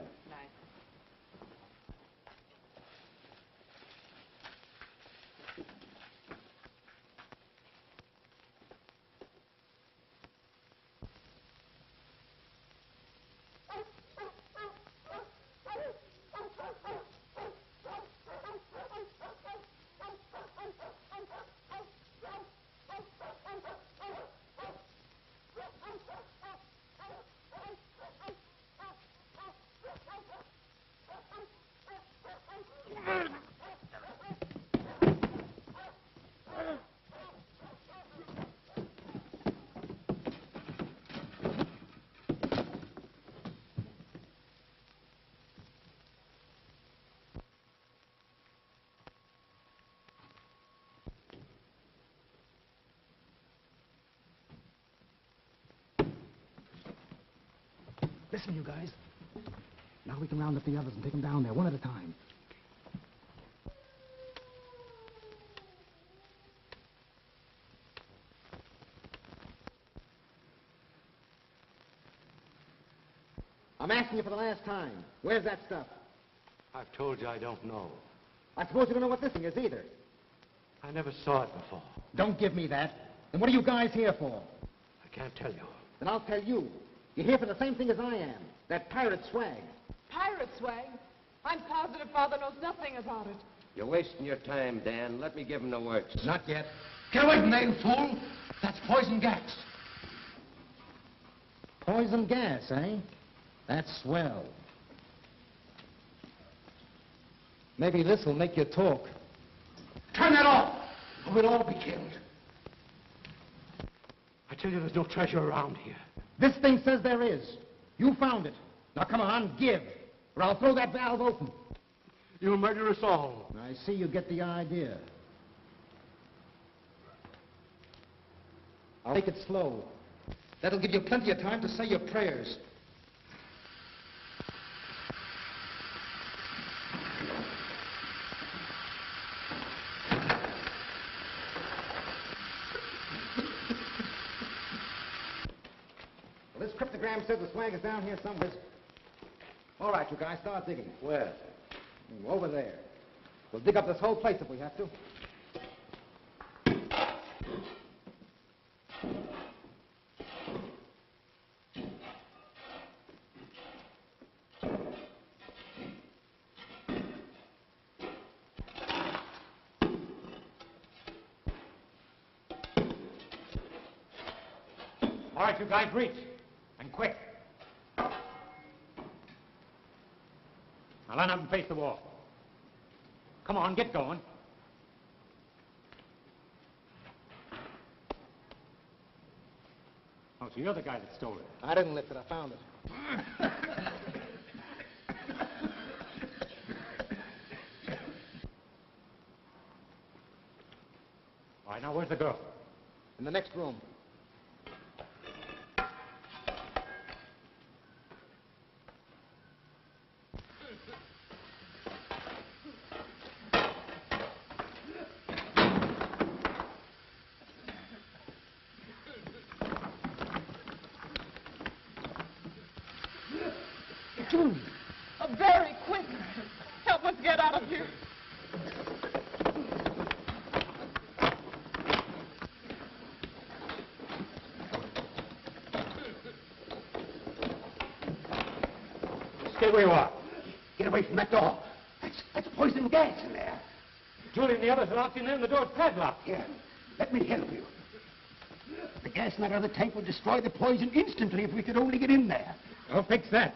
S8: Listen, you guys. Now we can round up the others and take them down there, one at a time.
S5: I'm asking you for the last time. Where's that stuff?
S1: I've told you I don't know.
S5: I suppose you don't know what this thing is either.
S8: I never saw it before.
S5: Don't give me that. Then what are you guys here for?
S8: I can't tell you.
S5: Then I'll tell you. You're here for the same thing as I am. That pirate swag.
S2: Pirate swag? I'm positive Father knows nothing about it.
S11: You're wasting your time, Dan. Let me give him the works.
S5: Not yet.
S8: Get away from there, you fool! That's poison gas.
S5: Poison gas, eh? That's swell. Maybe this will make you talk.
S8: Turn that off, or we'll all be killed. I tell you, there's no treasure around here.
S5: This thing says there is. You found it. Now come on, give, or I'll throw that valve open.
S8: You'll murder us all.
S5: I see you get the idea. I'll make it slow. That'll give you plenty of time to say your prayers. Well, this cryptogram says the swag is down here somewhere. All right, you guys, start digging.
S11: Where?
S5: Over there. We'll dig up this whole place if we have to.
S3: All right, you guys, reach. And quick. Now line up and face the wall. Come on, get going. Oh, so you're the guy that stole it.
S5: I didn't lift it. I found it.
S3: All right, now where's the girl?
S5: In the next room.
S2: Very quick. Help us get out of here.
S3: Stay where you are.
S8: Get away from that door. That's poison gas in there.
S3: Julie and the others are locked in there and the door's padlocked.
S8: Here, let me help you. The gas in that other tank would destroy the poison instantly if we could only get in there.
S3: I'll fix that.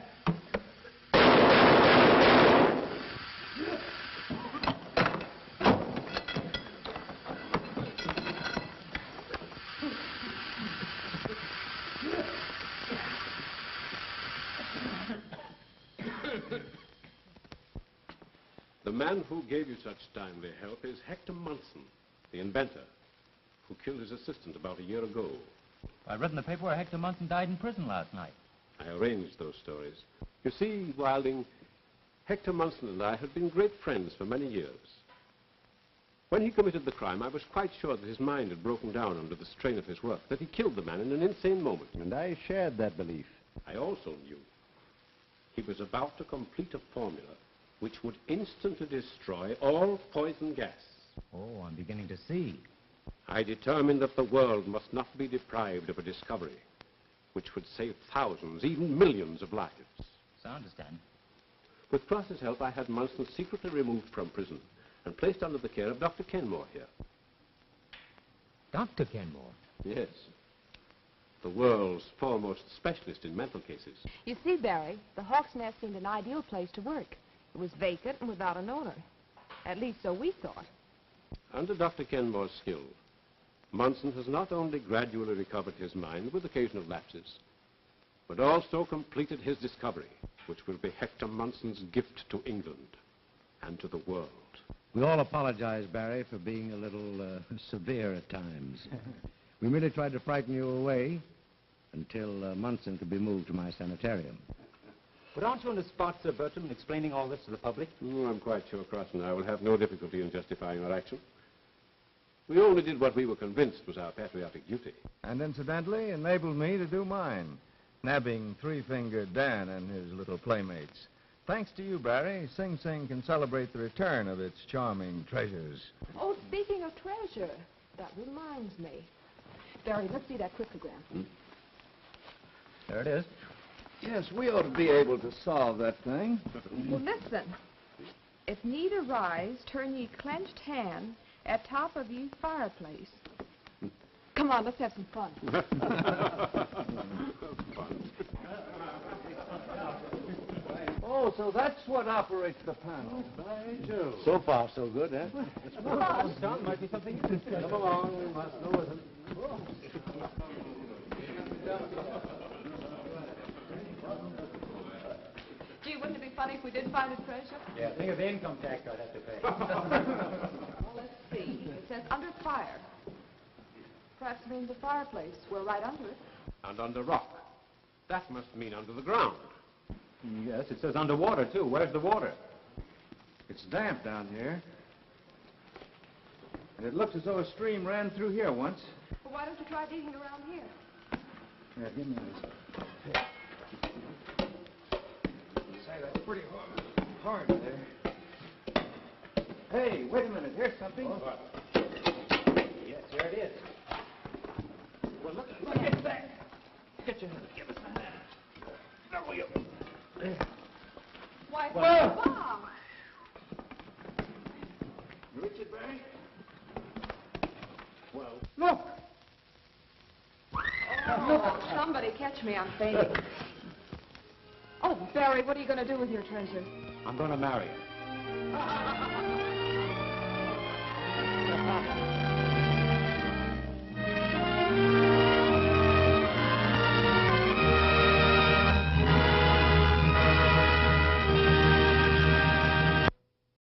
S9: The man who gave you such timely help is Hector Munson, the inventor, who killed his assistant about a year ago.
S16: I read in the paper where Hector Munson died in prison last night.
S9: I arranged those stories. You see, Wilding, Hector Munson and I had been great friends for many years. When he committed the crime, I was quite sure that his mind had broken down under the strain of his work, that he killed the man in an insane moment.
S15: And I shared that belief.
S9: I also knew he was about to complete a formula which would instantly destroy all poison gas.
S16: Oh, I'm beginning to see.
S9: I determined that the world must not be deprived of a discovery which would save thousands, even millions of lives.
S16: So I understand.
S9: With Cross's help, I had Munson secretly removed from prison and placed under the care of Dr. Kenmore here.
S16: Dr. Kenmore?
S9: Yes. The world's foremost specialist in mental cases.
S2: You see, Barry, the Hawk's Nest seemed an ideal place to work. It was vacant and without an owner. At least so we thought.
S9: Under Dr. Kenmore's skill, Munson has not only gradually recovered his mind with occasional lapses, but also completed his discovery, which will be Hector Munson's gift to England and to the world.
S1: We all apologize, Barry, for being a little severe at times. We merely tried to frighten you away until Munson could be moved to my sanitarium.
S3: But aren't you on the spot, Sir Bertram, in explaining all this to the public?
S9: Oh, I'm quite sure Cross and I will have no difficulty in justifying our action. We only did what we were convinced was our patriotic duty.
S12: And incidentally, enabled me to do mine, nabbing Three-Fingered Dan and his little playmates. Thanks to you, Barry, Sing Sing can celebrate the return of its charming treasures.
S2: Oh, speaking of treasure. treasure. That reminds me. Barry, let's see that cryptogram.
S16: There it is.
S12: Yes, we ought to be able to solve that thing.
S2: Well, listen. If need arise, turn ye clenched hand at top of ye fireplace. Come on, let's have some fun.
S12: Oh, so that's what operates the panel.
S1: So far, so good, eh?
S3: John, might be something. Come along, we must go with him.
S2: Gee, wouldn't it be funny if we did find a treasure?
S3: Yeah, think of the income tax I'd have to pay.
S2: Well, let's see. It says under fire. Perhaps it means the fireplace. We're right under it.
S9: And under rock. That must mean under the ground.
S3: Yes, it says underwater, too. Where's the water?
S12: It's damp down here. And it looks as though a stream ran through here once.
S2: Well, why don't you try digging around here?
S12: Yeah, give me this. Say, that's pretty hard there. Hey, wait a minute. Here's something.
S3: Yes, here it is.
S12: Well, look at that. Get your hand. Give us a hand. There we go.
S2: Why,
S12: Well.
S2: Bob!
S12: Richard Barry? Well,
S2: Look! Oh, somebody catch me. I'm fainting. Oh, Barry, what are you going to do with your treasure?
S3: I'm going to marry her.